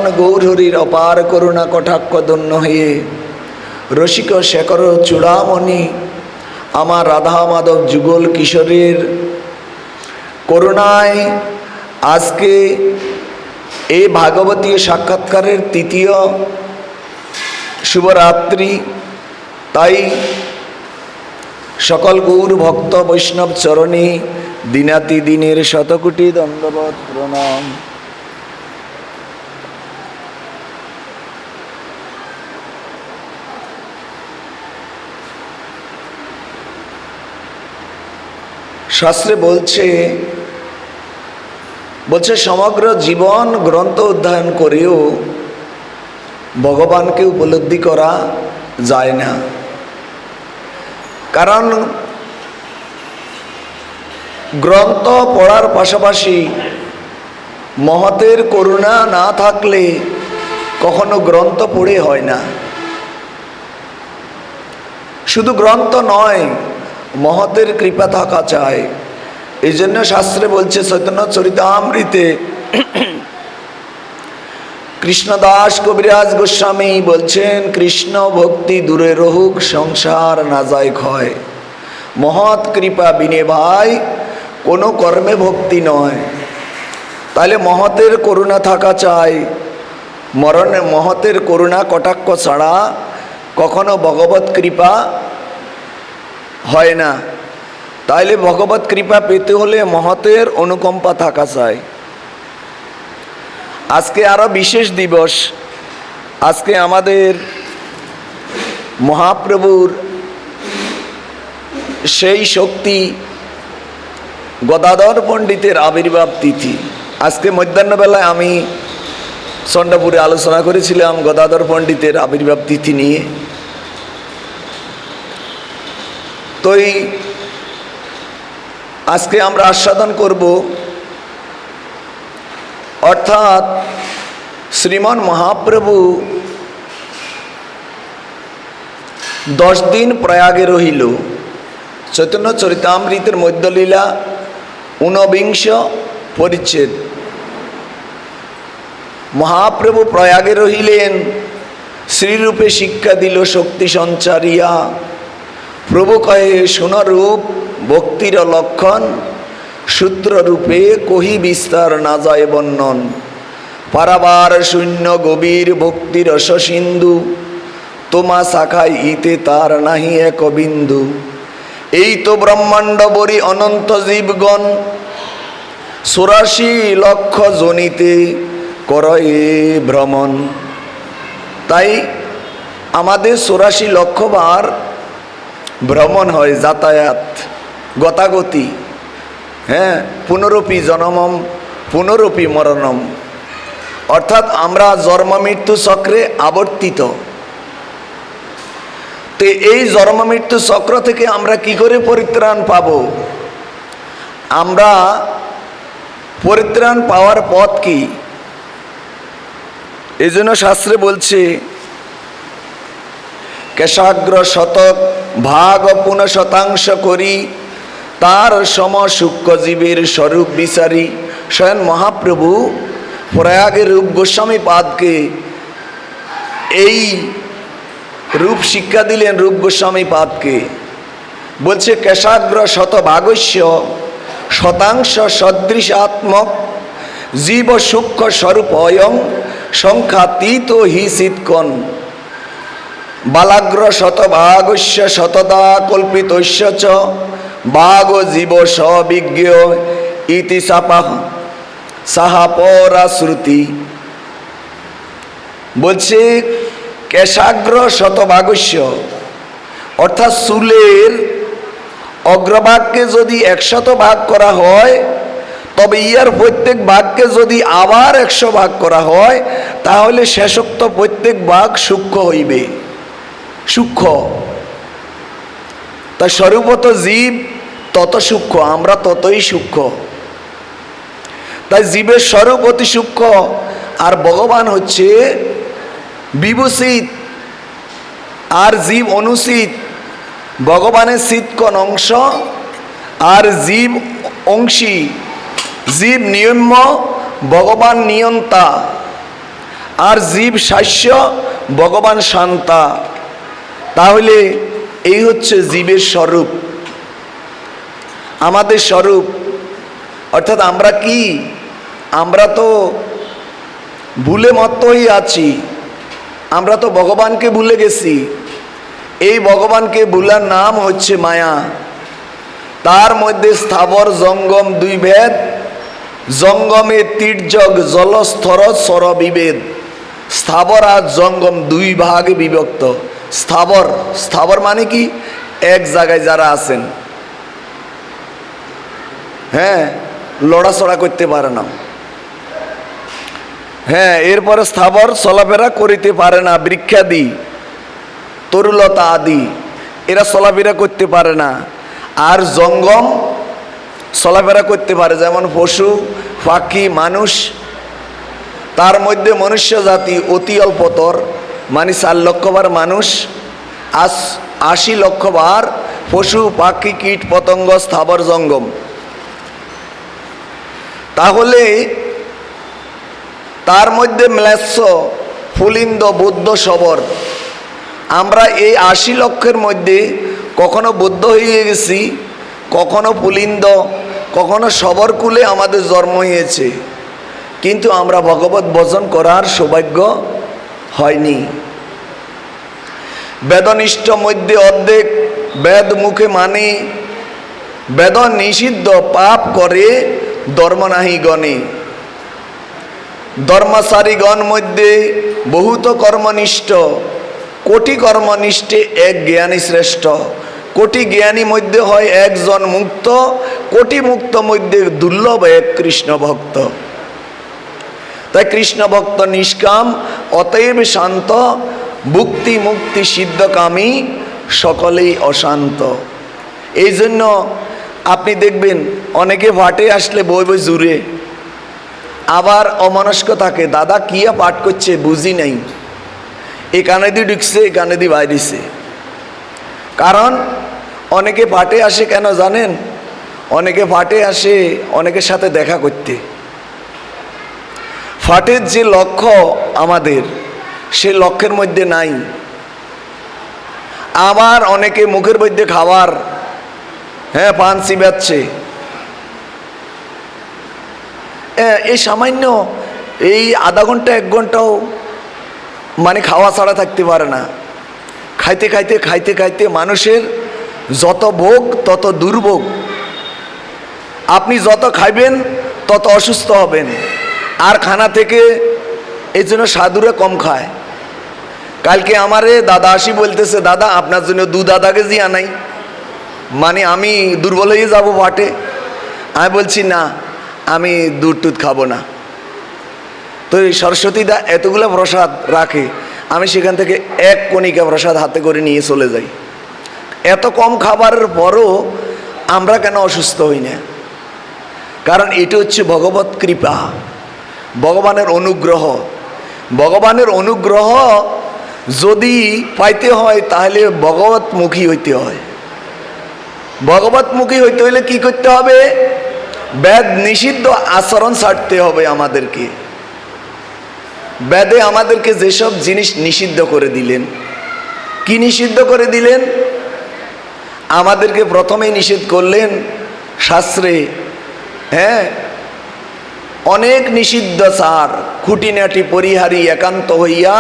তখন গৌরহরির অপার করুণা কটাক্ষ দন্য হয়ে রসিক শেখর চূড়ামণি আমার রাধা মাধব যুগল কিশোরের করুণায় আজকে এই ভাগবতী সাক্ষাৎকারের তৃতীয় শুভরাত্রি। তাই সকল গৌর ভক্ত বৈষ্ণব চরণে দিনাতি দিনের শতকোটি দণ্ডবৎ প্রণাম। শাস্ত্রে বলছে সমগ্র জীবন গ্রন্থ অধ্যয়ন করেও ভগবানকে উপলব্ধি করা যায় না। কারণ গ্রন্থ পড়ার পাশাপাশি মহতের করুণা না থাকলে কখনো গ্রন্থ পড়ে হয় না। শুধু গ্রন্থ নয়, মহতের কৃপা থাকা চায়। এই জন্য শাস্ত্রে বলছে চৈতন্য চরিতামৃতে কৃষ্ণদাস কবিরাজ গোস্বামী বলছেন, কৃষ্ণ ভক্তি দূরে রহুক, সংসার না যায় ক্ষয়। মহৎ কৃপা বিনে ভাই কোনো কর্মে ভক্তি নয়। তাহলে মহতের করুণা থাকা চাই। মহতের করুণা কটাক্ষ ছাড়া কখনো ভগবত কৃপা হয় না। তাইলে ভগবত কৃপা পেতে হলে মহতের অনুকম্পা থাকা চাই। আজকে আরো বিশেষ দিবস। আজকে আমাদের মহাপ্রভুর সেই শক্তি গদাধর পণ্ডিতের আবির্ভাব তিথি। আজকে মধ্যাহ্নবেলায় আমি চন্ডাপুরে আলোচনা করেছিলাম গদাধর পণ্ডিতের আবির্ভাব তিথি নিয়ে। তো আজকে আমরা আস্বাদন করব, অর্থাৎ শ্রীমান মহাপ্রভু 10 দিন প্রয়াগে রহিল। চৈতন্য চরিতামৃতের মধ্যলীলা 49 পরিচ্ছেদ। মহাপ্রভু প্রয়াগে রহিলেন, শ্রীরূপে শিক্ষা দিল শক্তি সঞ্চারিয়া। প্রভু কহে শুনরূপ ভক্তির লক্ষণ, সূত্ররূপে কহি বিস্তার না যায় বর্ণন। পারাবার শূন্য গভীর ভক্তির রস সিন্ধু, তোমা শাখায় ইতে তার নাহি এক বিন্দু। এই তো ব্রহ্মাণ্ড বরি অনন্ত জীবগণ, 84 লক্ষ জনিতে করয়ে ভ্রমণ। তাই আমাদের 84 লক্ষ বার ভ্রমণ হয়, যাতায়াত, গতাগতি। হ্যাঁ, পুনরপি জনমম পুনরপি মরণম। অর্থাৎ আমরা জন্ম মৃত্যু চক্রে আবর্তিত। তো এই জন্ম মৃত্যু চক্র থেকে আমরা কি করে পরিত্রাণ পাব? আমরা পরিত্রাণ পাওয়ার পথ কি? এই জন্য শাস্ত্রে বলছে, কেশাগ্র শতক ভাগ পুনঃ শতাংশ করি, তার সম সূক্ষ্ম জীবের স্বরূপ বিচারি। স্বয়ং মহাপ্রভু প্রয়াগের রূপ গোস্বামী পাদকে এই রূপ শিক্ষা দিলেন। রূপ গোস্বামী পাদকে বলছে, কেশাগ্র শতভাগস্য শতাংশ সদৃশাত্মক জীব সূক্ষ্ম স্বরূপ অয়ং সংখ্যাতীত হি চিৎকন। বালাগ্র শতভাগস্য শতদা কল্পিতস্য চ বাগ জীব সবিজ্ঞ ইতি সাহাপরা শ্রুতি। বলছে কেশাগ্র শতভাগস্য, অর্থাৎ চুলের অগ্রভাগকে যদি 100 ভাগ করা হয়, তবে ইয়ার প্রত্যেক ভাগকে যদি আবার 100 ভাগ করা হয়, তাহলে শেষোক্ত প্রত্যেক ভাগ সূক্ষ্ম হইবে। সূক্ষ্ম, তাই স্বরূপত জীব তত সূক্ষ্ম, আমরা ততই সূক্ষ্ম। তাই জীবের স্বরূপ অতি সূক্ষ্ম, আর ভগবান হচ্ছে বিভূষিত, আর জীব অনুচিত। ভগবানের চিৎকন অংশ আর জীব অংশী। জীব নিয়ম্য, ভগবান নিয়ন্তা। আর জীব শাস্য, ভগবান শান্তা। তাহলে এই হচ্ছে জীবের স্বরূপ, আমাদের স্বরূপ। অর্থাৎ আমরা কি, আমরা তো ভুলে মত্ত হয়ে আছি, আমরা তো ভগবানকে ভুলে গেছি। এই ভগবানকে ভুলার নাম হচ্ছে মায়া। তার মধ্যে স্থাবর জঙ্গম দুই ভেদ, জঙ্গমে তির্যক জলস্থর সর বিভেদ। স্থাবর আর জঙ্গম দুই ভাগে বিভক্ত। স্থাবর, স্থাবর মানে কি, এক জায়গায় যারা আছেন, হ্যাঁ, লড়াচড়া করতে পারে না, হ্যাঁ, এরপরে স্থাবর চলাফেরা করিতে পারে না, বৃক্ষাদি তরুলতা আদি এরা চলাফেরা করতে পারে না। আর জঙ্গম চলাফেরা করতে পারে, যেমন পশু পাখি মানুষ। তার মধ্যে মনুষ্য জাতি অতি অল্পতর, মানে 4 লক্ষ বার মানুষ, 80 লক্ষ বার পশু পাখি কীট পতঙ্গ, স্থাবর জঙ্গম। তাহলে তার মধ্যে ম্লেচ্ছ পুলিন্দ বৌদ্ধ শবর। আমরা এই 80 লক্ষের মধ্যে কখনো বৌদ্ধ হয়ে গেছি, কখনো পুলিন্দ, কখনো শবর কুলে আমাদের জন্ম হয়েছে, কিন্তু আমরা ভগবত ভজন করার সৌভাগ্য হয়নি। বেদনিষ্ঠ মধ্যে অর্ধেক বেদ মুখে মানে, বেদ নিষিদ্ধ পাপ করে ধর্ম নাহি গণে। ধর্মচারীগণ মধ্যে বহুত কর্মনিষ্ঠ, কোটি কর্মনিষ্ঠে এক জ্ঞানী শ্রেষ্ঠ। কোটি জ্ঞানী মধ্যে হয় একজন মুক্ত, কোটি মুক্ত মধ্যে দুর্লভ এক কৃষ্ণ ভক্ত। তাই কৃষ্ণ ভক্ত নিষ্কাম, অতএব শান্ত, ভুক্তি মুক্তি সিদ্ধকামী, সকলেই অশান্ত। এই জন্য আপনি দেখবেন অনেকে ভাটে আসলে বই বই জুড়ে, আবার অমনস্ক থাকে, দাদা কিয়া পাঠ করছে বুঝি নাই, এই কানে দিয়ে ঢুকছে, এই কানে দিয়ে বাইরেছে। কারণ অনেকে ভাটে আসে কেন জানেন? অনেকে ভাটে আসে অনেকের সাথে দেখা করতে। ফাটের যে লক্ষ্য আমাদের, সে লক্ষ্যের মধ্যে নাই। আবার অনেকে মুখের মধ্যে খাবার, হ্যাঁ, পান চিবাচ্ছে। এই সামান্য এই আধা ঘন্টা 1 ঘন্টাও মানে খাওয়া ছাড়া থাকতে পারে না। খাইতে খাইতে খাইতে খাইতে মানুষের যত ভোগ তত দুর্ভোগ। আপনি যত খাইবেন তত অসুস্থ হবেন। আর খানা থেকে এই জন্য সাধুরা কম খায়। কালকে আমারে দাদা আসি বলতেছে, দাদা আপনার জন্য 2 কেজি আনাই, মানে আমি দুর্বল হয়ে যাব ভাটে। আমি বলছি না, আমি দুধ টুধ খাবো না। তো এই সরস্বতী দা এতগুলো প্রসাদ রাখে, আমি সেখান থেকে 1 কণিকা প্রসাদ হাতে করে নিয়ে চলে যাই। এত কম খাবারের পরও আমরা কেন অসুস্থ হই না? কারণ এটা হচ্ছে ভগবত কৃপা, ভগবানের অনুগ্রহ। ভগবানের অনুগ্রহ যদি পাইতে হয় তাহলে ভগবতমুখী হইতে হয়। ভগবতমুখী হইতে হইলে কি করতে হবে? বেদ নিষিদ্ধ আচরণ ছাড়তে হবে আমাদেরকে। বেদে আমাদেরকে যেসব জিনিস নিষিদ্ধ করে দিলেন, কি নিষিদ্ধ করে দিলেন? আমাদেরকে প্রথমেই নিষেধ করলেন শাস্ত্রে, হ্যাঁ, অনেক নিষিদ্ধ সার, খুঁটিনাটি পরিহারি একান্ত হইয়া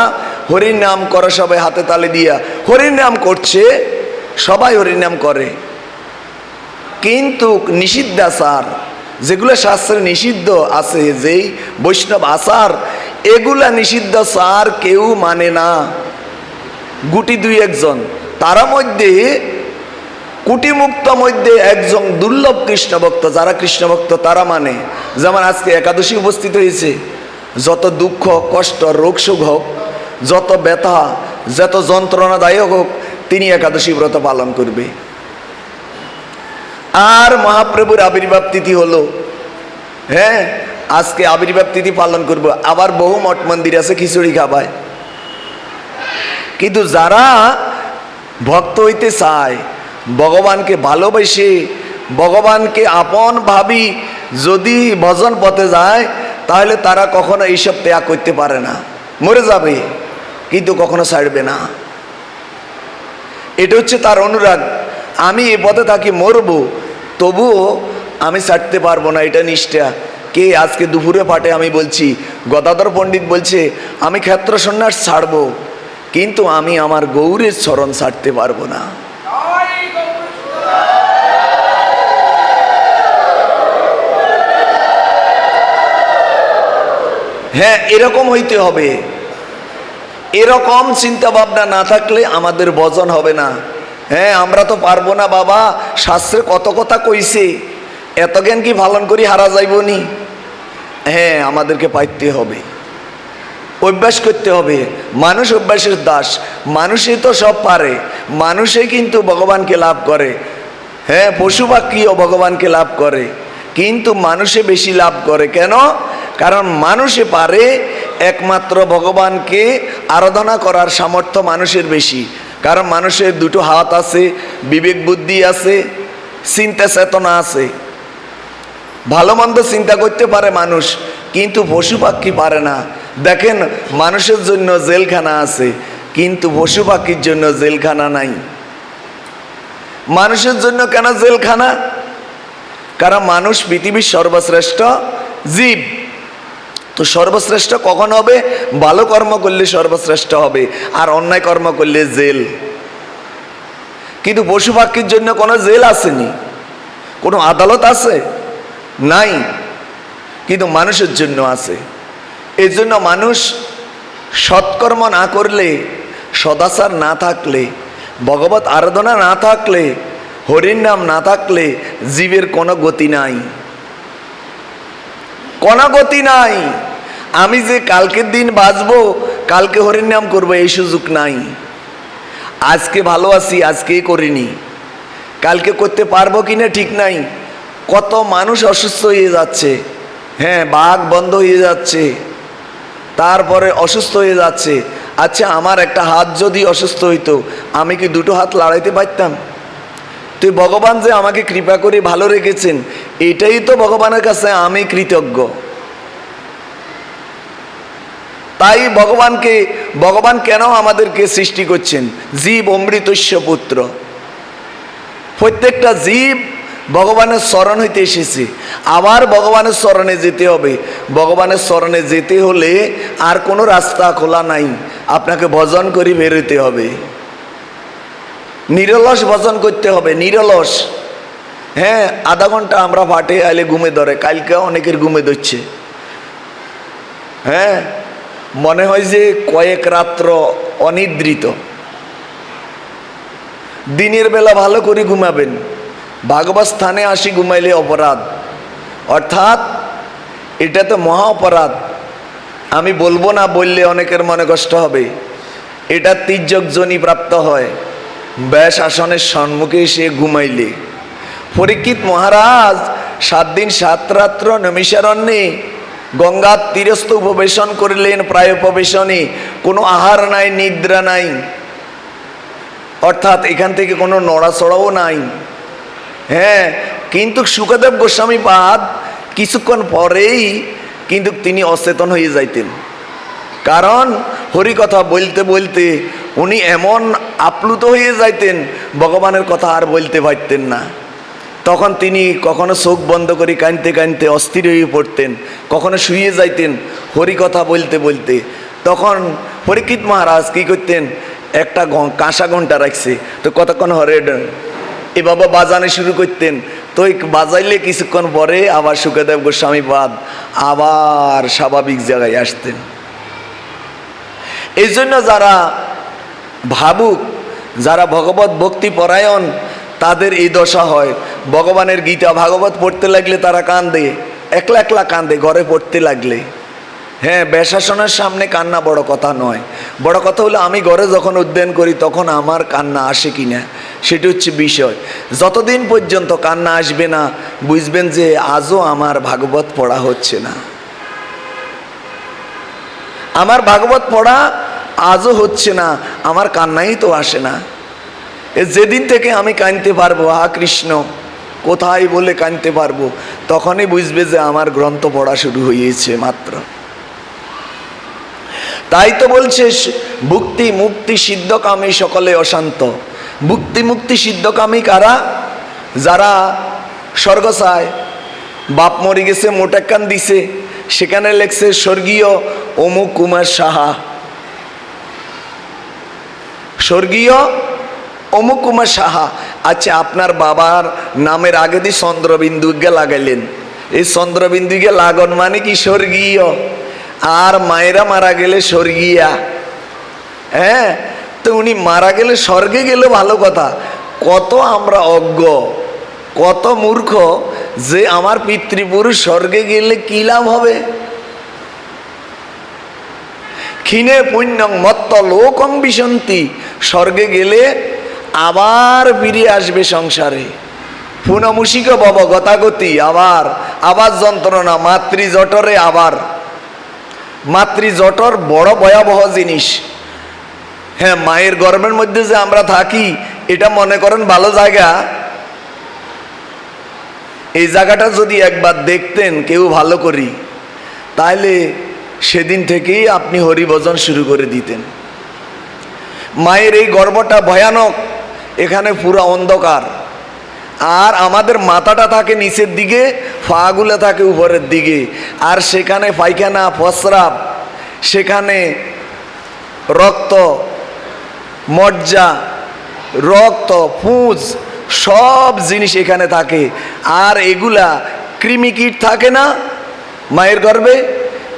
হরির নাম কর সবাই হাতে তালে দিয়া। হরির নাম করছে, সবাই হরির নাম করে, কিন্তু নিষিদ্ধাচার যেগুলো শাস্ত্রে নিষিদ্ধ আছে, যেই বৈষ্ণব আচার, এগুলা নিষিদ্ধ সার কেউ মানে না। গুটি 2-1 জন, তারা মধ্যে কুটিমুক্ত মধ্যে একজন দুর্লভ কৃষ্ণ ভক্ত। যারা কৃষ্ণ ভক্ত তারা মানে, যেমন আজকে একাদশী উপস্থিত হয়েছে, যত দুঃখ কষ্ট রোগ শোক হোক, যত ব্যথা যত যন্ত্রণাদায়ক হোক, তিনি একাদশী ব্রত পালন করবে। আর মহাপ্রভুর আবির্ভাব তিথি হলো, হ্যাঁ, আজকে আবির্ভাব তিথি পালন করব। আবার বহু মঠ মন্দির আছে খিচুড়ি খাবায়। কিন্তু যারা ভক্ত হইতে চায়, ভগবানকে ভালোবেসে ভগবানকে আপন ভাবি যদি ভজন পথে যায়, তাহলে তারা কখনো এইসব ত্যাগ করতে পারে না। মরে যাবে কিন্তু কখনো ছাড়বে না। এটা হচ্ছে তার অনুরাগ। আমি এ পথে থাকি, মরবো, তবুও আমি ছাড়তে পারবো না, এটা নিষ্ঠা। কে আজকে দুপুরে পাটে আমি বলছি, গদাধর পণ্ডিত বলছে আমি ক্ষেত্র সন্ন্যাস ছাড়বো, কিন্তু আমি আমার গৌরের চরণ ছাড়তে পারবো না। হ্যাঁ, এরকম হইতে হবে। এরকম চিন্তা ভাবনা না থাকলে আমাদের ভজন হবে না। হ্যাঁ, আমরা তো পারবো না বাবা, শাস্ত্রে কত কথা কইছে, এত জ্ঞান কি পালন করি হারা যাইব নি? হ্যাঁ, আমাদেরকে পাইতে হবে, অভ্যাস করতে হবে। মানুষ অভ্যাসের দাস, মানুষই তো সব পারে, মানুষই কিন্তু ভগবানকে লাভ করে। হ্যাঁ, পশু পাখিও ভগবানকে লাভ করে, কিন্তু মানুষে বেশি লাভ করে। কেন? কারণ মানুষে পারে একমাত্র ভগবানকে আরাধনা করার সামর্থ্য মানুষের বেশি। কারণ মানুষের দুটো হাত আছে, বিবেক বুদ্ধি আছে, চিন্তা চেতনা আছে, ভালো মন্দ চিন্তা করতে পারে মানুষ, কিন্তু পশু পাখি পারে না। দেখেন, মানুষের জন্য জেলখানা আছে, কিন্তু পশু পাখির জন্য জেলখানা নাই। মানুষের জন্য কেন জেলখানা? কারণ মানুষ পৃথিবীর সর্বশ্রেষ্ঠ জীব। তো সর্বশ্রেষ্ঠ কখন হবে? ভালো কর্ম করলে সর্বশ্রেষ্ঠ হবে, আর অন্যায় কর্ম করলে জেল। কিন্তু পশু পাখির জন্য কোনো জেল আসেনি, কোনো আদালত আছে নাই, কিন্তু মানুষের জন্য আছে। এই জন্য মানুষ সৎকর্ম না করলে, সদাচার না থাকলে, ভগবত আরাধনা না থাকলে, হরির নাম না থাকলে জীবের কোনো গতি নাই, কোনো গতি নাই। আমি যে কালকের দিন বাঁচবো, কালকে হরির নাম করবো, এই সুযোগ নাই। আজকে ভালো আছি, আজকেই করিনি, কালকে করতে পারবো কিনা ঠিক নাই। কত মানুষ অসুস্থ হয়ে যাচ্ছে, হ্যাঁ, বাঘ বন্ধ হয়ে যাচ্ছে, তারপরে অসুস্থ হয়ে যাচ্ছে। আচ্ছা, আমার একটা হাত যদি অসুস্থ হইতো, আমি কি দুটো হাত লড়াইতে পারতাম? তুই ভগবান যে আমাকে কৃপা করে ভালো রেখেছেন, এটাই তো ভগবানের কাছে আমি কৃতজ্ঞ। তাই ভগবান কেন আমাদেরকে সৃষ্টি করছেন? জীব অমৃতস্য পুত্র। প্রত্যেকটা জীব ভগবানের শরণ হইতে এসেছে, আবার ভগবানের শরণে যেতে হবে। ভগবানের শরণে যেতে হলে আর কোনো রাস্তা খোলা নাই, আপনাকে ভজন করে বেরোতে হবে, নিরলস ভজন করতে হবে, নিরলস। হ্যাঁ, আধা ঘন্টা আমরা পাটে আইলে ঘুমে ধরে, কালকে অনেকের ঘুমে ধরছে। হ্যাঁ, মনে হয় যে কয়েক রাত্র অনিদ্রিত। দিনের বেলা ভালো করে ঘুমাবেন, ভাগবত স্থানে আসি ঘুমাইলে অপরাধ, অর্থাৎ এটা তো মহা অপরাধ। আমি বলবো না, বললে অনেকের মনে কষ্ট হবে। এটা তির্যক যোনি প্রাপ্ত হয় ব্যাস আসনের সম্মুখে এসে ঘুমাইলে। পরীক্ষিত মহারাজ 7 দিন 7 রাত্র নৈমিষারণ্যে গঙ্গার তীরস্থ উপবেশন করিলেন। প্রায় উপবেশনে কোনো আহার নাই, নিদ্রা নাই, অর্থাৎ এখান থেকে কোনো নড়াচড়াও নাই। হ্যাঁ, কিন্তু সুখদেব গোস্বামী পাদ কিছুক্ষণ পরেই কিন্তু তিনি অচেতন হয়ে যাইতেন। কারণ হরিকথা বলতে বলতে উনি এমন আপ্লুত হয়ে যাইতেন, ভগবানের কথা আর বলতে পারতেন না। তখন তিনি কখনো চোখ বন্ধ করে কাঁদতে কাঁদতে অস্থির হয়ে পড়তেন, কখনো শুয়ে যাইতেন হরিকথা বলতে বলতে। তখন পরীক্ষিত মহারাজ কী করতেন? একটা কাঁসা ঘন্টা রাখছে, তো কতক্ষণ হরে এভাবে বাজানো শুরু করতেন। তো বাজাইলে কিছুক্ষণ পরে আবার সুখদেব গোস্বামী পাদ আবার স্বাভাবিক জায়গায় আসতেন। এই জন্য যারা ভাবুক, যারা ভগবত ভক্তি পরায়ণ, তাদের এই দশা হয়। ভগবানের গীতা ভাগবত পড়তে লাগলে তারা কান্দে, একলা একলা কান্দে ঘরে পড়তে লাগলে। হ্যাঁ, ব্যাসাসনের সামনে কান্না বড় কথা নয়, বড় কথা হলো আমি ঘরে যখন অধ্যয়ন করি তখন আমার কান্না আসে কিনা, সেটা হচ্ছে বিষয়। যতদিন পর্যন্ত কান্না আসবে না, বুঝবেন যে আজও আমার ভাগবত পড়া হচ্ছে না, আমার ভাগবত পড়া আজও হচ্ছে না, আমার কান্নাই তো আসে না। যেদিন থেকে আমি কাঁদতে পারবো, হা কৃষ্ণ কোথায় বলে কাঁদতে পারবো, তখনই বুঝবে যে আমার গ্রন্থ পড়া শুরু হয়েছে মাত্র। তাই তো বলছে ভুক্তি মুক্তি সিদ্ধকামী সকলে অশান্ত। ভুক্তি মুক্তি সিদ্ধকামী কারা? যারা স্বর্গ চায়। বাপ মরে গেছে, মোটাক্কান দিছে, সেখানে লেখছে স্বর্গীয় অমুক কুমার সাহা, স্বর্গীয় অমুক কুমার সাহা। আচ্ছা, আপনার বাবার নামের আগে দিয়ে চন্দ্রবিন্দুকে লাগাইলেন, এই চন্দ্রবিন্দুকে লাগন মানে কি স্বর্গীয়, আর মায়েরা মারা গেলে স্বর্গীয়া। হ্যাঁ, তো উনি মারা গেলে স্বর্গে গেলে ভালো কথা। কত আমরা অজ্ঞ, কত মূর্খ যে আমার পিতৃপুরুষ স্বর্গে গেলে কি লাভ হবে। ক্ষীণে পুণ্যং মত্ত লোকং বিশন্তি, স্বর্গে গেলে আবার ফিরে আসবে সংসারে। পুনমুষিক ভব গতাগতি, আবার আবার যন্ত্রণা, মাতৃজঠরে আবার। মাতৃজঠর বড় ভয়াবহ জিনিস। হ্যাঁ, মায়ের গর্ভের মধ্যে যে আমরা থাকি, এটা মনে করেন ভালো জায়গা। এই জায়গাটা যদি একবার দেখতেন কেউ ভালো করি, তাহলে সেদিন থেকেই আপনি হরিভজন শুরু করে দিতেন। মায়ের এই গর্ভটা ভয়ানক, এখানে পুরো অন্ধকার, আর আমাদের মাথাটা থাকে নিচের দিকে, পাগুলো থাকে উপরের দিকে, আর সেখানে পায়খানা প্রস্রাব, সেখানে রক্ত, মজ্জা, রক্ত, পুঁজ, সব জিনিস এখানে থাকে। আর এগুলা কৃমিকীট থাকে না মায়ের গর্ভে,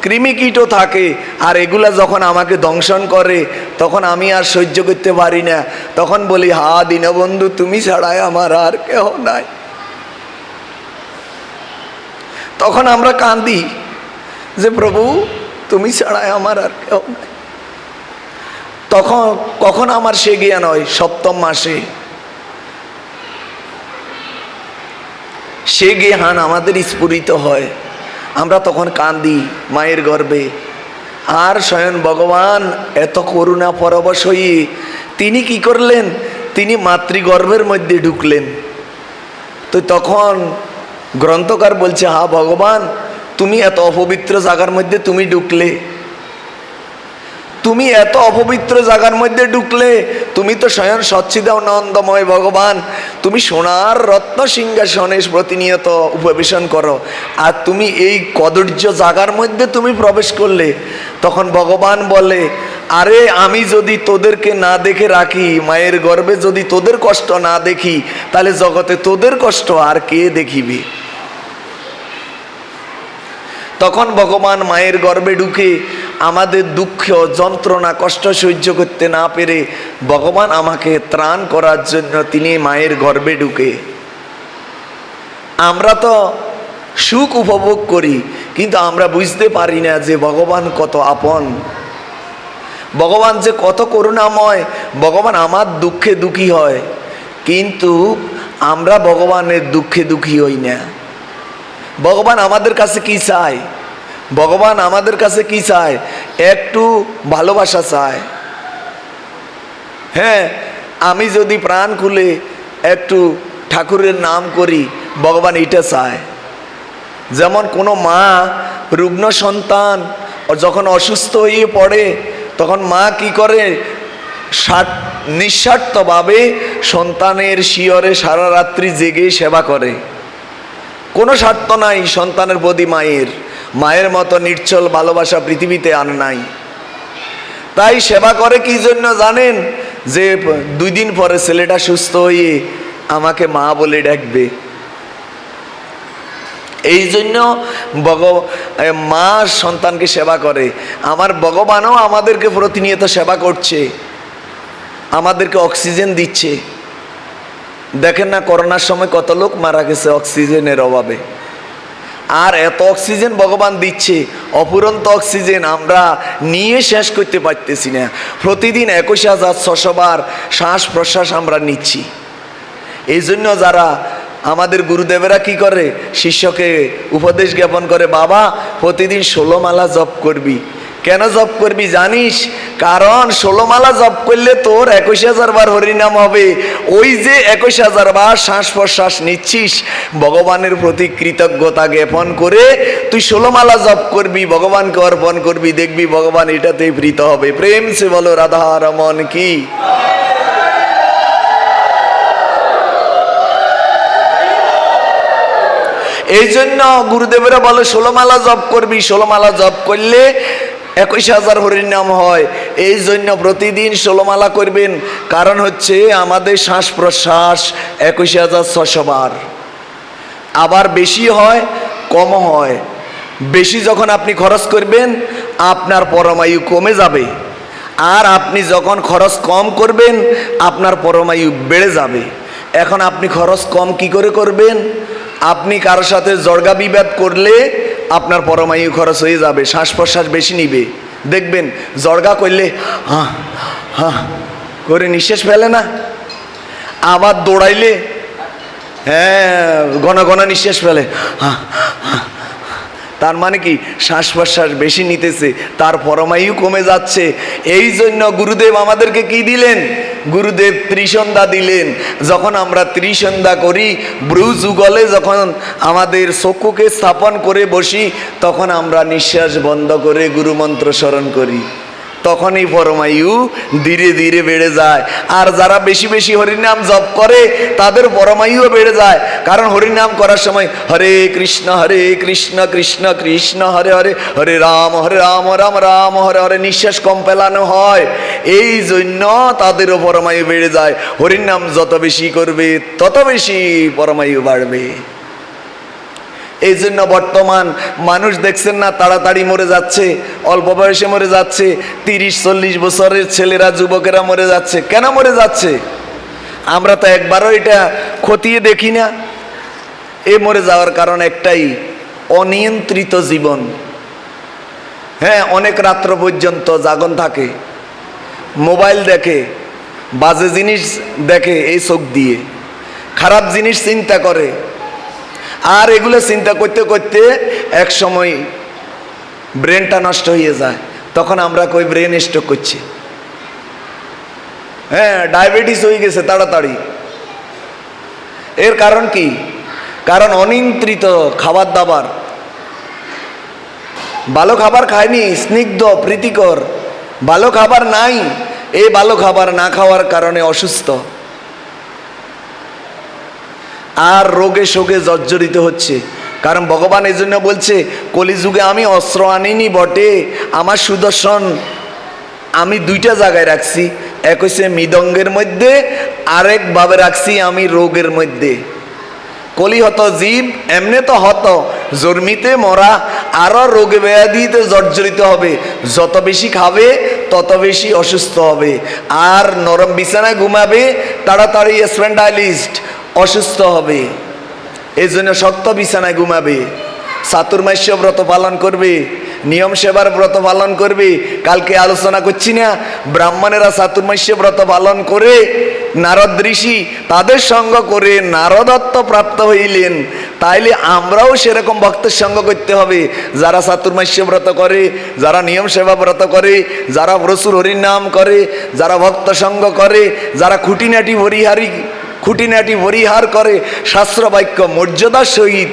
কৃমিকীটও থাকে। আর এগুলা যখন আমাকে দংশন করে, তখন আমি আর সহ্য করতে পারি না, তখন বলি, হা দীনবন্ধু, তুমি ছাড়াই আমার আর কেহ নাই। তখন আমরা কাঁদি যে প্রভু, তুমি ছাড়াই আমার আর কেহ নাই। তখন কখন আমার সে জ্ঞান হয়? সপ্তম মাসে সে জ্ঞান আমাদের স্ফুরিত হয়, আমরা তখন কাঁদি মায়ের গর্ভে। আর স্বয়ং ভগবান এত করুণা পরবশ হয়ে তিনি কি করলেন? তিনি মাতৃগর্ভের মধ্যে ঢুকলেন। তো তখন গ্রন্থকার বলছে, হা ভগবান, তুমি এত অপবিত্র জায়গার মধ্যে তুমি ঢুকলে, তুমি এত অপবিত্র জায়গার মধ্যে ঢুকলে, তুমি তো স্বয়ং সচ্চিদানন্দময় ভগবান, তুমি সোনার রত্ন সিংহাসনে প্রতিনিয়ত উপবেশন করো, আর তুমি এই কদর্য জায়গার মধ্যে তুমি প্রবেশ করলে। তখন ভগবান বলে, আরে আমি যদি তোদেরকে না দেখে রাখি, মায়ের গর্ভে যদি তোদের কষ্ট না দেখি, তাহলে জগতে তোদের কষ্ট আর কে দেখিবে? তখন ভগবান মায়ের গর্ভে ঢুকে আমাদের দুঃখ, যন্ত্রণা, কষ্ট সহ্য করতে না পেরে ভগবান আমাকে ত্রাণ করার জন্য তিনি মায়ের গর্ভে ঢুকে। আমরা তো সুখ উপভোগ করি, কিন্তু আমরা বুঝতে পারি না যে ভগবান কত আপন, ভগবান যে কত করুণাময়। ভগবান আমার দুঃখে দুঃখী হয়, কিন্তু আমরা ভগবানের দুঃখে দুঃখী হই না। ভগবান আমাদের কাছে কি চায়? ভগবান আমাদের কাছে কি চায়? একটু ভালোবাসা চায়। হ্যাঁ, আমি যদি প্রাণ খুলে একটু ঠাকুরের নাম করি, ভগবান এটা চায়। যেমন কোনো মা রুগ্ন সন্তান যখন অসুস্থ হয়ে পড়ে, তখন মা কি করে? নিঃস্বার্থভাবে সন্তানের শিয়রে সারা রাত্রি জেগে সেবা করে। কোনো স্বার্থ নাই সন্তানের প্রতি মায়ের, মায়ের মতো নির্ছল ভালোবাসা পৃথিবীতে আর নাই। তাই সেবা করে কি জন্য জানেন? যে 2 দিন পরে ছেলেটা সুস্থ হয়ে আমাকে মা বলে ডাকবে। এই জন্য মা সন্তানকে সেবা করে। আমার ভগবানও আমাদেরকে প্রতিনিয়ত সেবা করছে, আমাদেরকে অক্সিজেন দিচ্ছে। দেখেন না, করোনার সময় কত লোক মারা গেছে অক্সিজেনের অভাবে। আর এত অক্সিজেন ভগবান দিচ্ছে, অফুরন্ত অক্সিজেন আমরা নিয়ে শেষ করতে পারতেছি না। প্রতিদিন 21,600 বার শ্বাস প্রশ্বাস আমরা নিচ্ছি। এই জন্য যারা আমাদের গুরুদেবেরা কি করে? শিষ্যকে উপদেশ জ্ঞাপন করে, বাবা প্রতিদিন 16 মালা জপ করবি। কেন জপ করবি জানিস? কারণ 16 মালা জপ করলে তোর 21,000 বার হরিনাম হবে। ওই যে 21,000 বার শ্বাস প্রশ্বাস নিচ্ছিস, ভগবানের প্রতি কৃতজ্ঞতা জ্ঞাপন করে তুই 16 মালা জপ করবি, ভগবানকে অর্পণ করবি, দেখবি ভগবান এটাতেই প্রীত হবে। প্রেম সে বলো রাধা রমন কি। এই জন্য গুরুদেবেরা বলে 16 মালা জপ করবি, 16 মালা জপ করলে 21,000 হরিনাম হয়। এই জন্য প্রতিদিন 16 মালা করবেন। কারণ হচ্ছে আমাদের শ্বাস প্রশ্বাস 21,600 বার। আবার বেশি হয় কম হয়। বেশি যখন আপনি খরচ করবেন আপনার পরমায়ু কমে যাবে, আর আপনি যখন খরচ কম করবেন আপনার পরমায়ু বেড়ে যাবে। এখন আপনি খরচ কম কি করে করবেন? আপনি কারোর সাথে জর্গা বিবাদ করলে আপনার পরমায়ু খরচ হয়ে যাবে, শ্বাস প্রশ্বাস বেশি নিবে। দেখবেন জর্গা করলে হা হা করে নিঃশ্বাস ফেলে না, আবার দৌড়াইলে ঘন ঘন নিঃশ্বাস ফেলে হা হা। তার মানে কি শ্বাস প্রশ্বাস বেশি নিতেছে, তার পরমায়ু কমে যাচ্ছে। এই জন্য গুরুদেব আমাদেরকে কি দিলেন? গুরুদেব ত্রিসন্ধ্যা দিলেন। যখন আমরা ত্রিসন্ধ্যা করি, ব্রু যুগলে যখন আমাদের চক্ষুকে স্থাপন করে বসি, তখন আমরা নিঃশ্বাস বন্ধ করে গুরুমন্ত্র স্মরণ করি, তখনই পরমায়ু ধীরে ধীরে বেড়ে যায়। আর যারা বেশি বেশি হরিনাম জপ করে তাদের পরমায়ুও বেড়ে যায়। কারণ হরিনাম করার সময় হরে কৃষ্ণ কৃষ্ণ কৃষ্ণ হরে হরে, হরে রাম রাম রাম হরে হরে নিঃশ্বাস কম ফেলানো হয়। এই জন্য তাদেরও পরমায়ু বেড়ে যায়। হরিনাম যত বেশি করবে তত বেশি পরমায়ু বাড়বে। এই জন্য বর্তমান মানুষ দেখছেন না তাড়াতাড়ি মরে যাচ্ছে, অল্প বয়সে মরে যাচ্ছে। 30-40 বছরের ছেলেরা যুবকেরা মরে যাচ্ছে। কেন মরে যাচ্ছে? আমরা তো একবারও এটা খতিয়ে দেখি না। এ মরে যাওয়ার কারণ একটাই, অনিয়ন্ত্রিত জীবন। হ্যাঁ, অনেক রাত্র পর্যন্ত জাগন থাকে, মোবাইল দেখে, বাজে জিনিস দেখে, এই চোখ দিয়ে খারাপ জিনিস চিন্তা করে। আর এগুলো চিন্তা করতে করতে এক সময় ব্রেনটা নষ্ট হয়ে যায়। তখন আমরা কই ব্রেন স্ট্রোক করছি, হ্যাঁ ডায়াবেটিস হয়ে গেছে তাড়াতাড়ি। এর কারণ কি? কারণ অনিয়ন্ত্রিত খাবার দাবার। ভালো খাবার খায়নি, স্নিগ্ধ প্রীতিকর ভালো খাবার নাই। এই ভালো খাবার না খাওয়ার কারণে অসুস্থ আর রোগে শোকে জর্জরিত হচ্ছে। কারণ ভগবান এই জন্য বলছে, কলিযুগে আমি অস্ত্র আনিনি বটে, আমার সুদর্শন আমি 2টা জায়গায় রাখছি। এক হচ্ছে মৃদঙ্গের মধ্যে, আরেকভাবে রাখছি আমি রোগের মধ্যে। কলি হত জীব এমনি তো হত জন্মিতে মরা, আরো রোগে ব্যাধিতে জর্জরিত হবে। যত বেশি খাবে তত বেশি অসুস্থ হবে। আর নরম বিছানায় ঘুমাবে, তাড়াতাড়ি স্পেন্ডাইলিস্ট অসুস্থ হবে। এই জন্য শক্ত বিছানায় ঘুমাবে। চাতুর্মাস্য ব্রত পালন করবে, নিয়ম সেবার ব্রত পালন করবে। কালকে আলোচনা করছি না, ব্রাহ্মণেরা চাতুর্মাস্য ব্রত পালন করে নারদ ঋষি তাদের সঙ্গ করে নারদত্ব প্রাপ্ত হইলেন। তাইলে আমরাও সেরকম ভক্তের সঙ্গ করতে হবে, যারা চাতুর্মাস্য ব্রত করে, যারা নিয়ম সেবা ব্রত করে, যারা প্রচুর হরির নাম করে, যারা ভক্ত সঙ্গ করে, যারা খুঁটিনাটি পরিহার করে, শাস্ত্র বাক্য মর্যাদার সহিত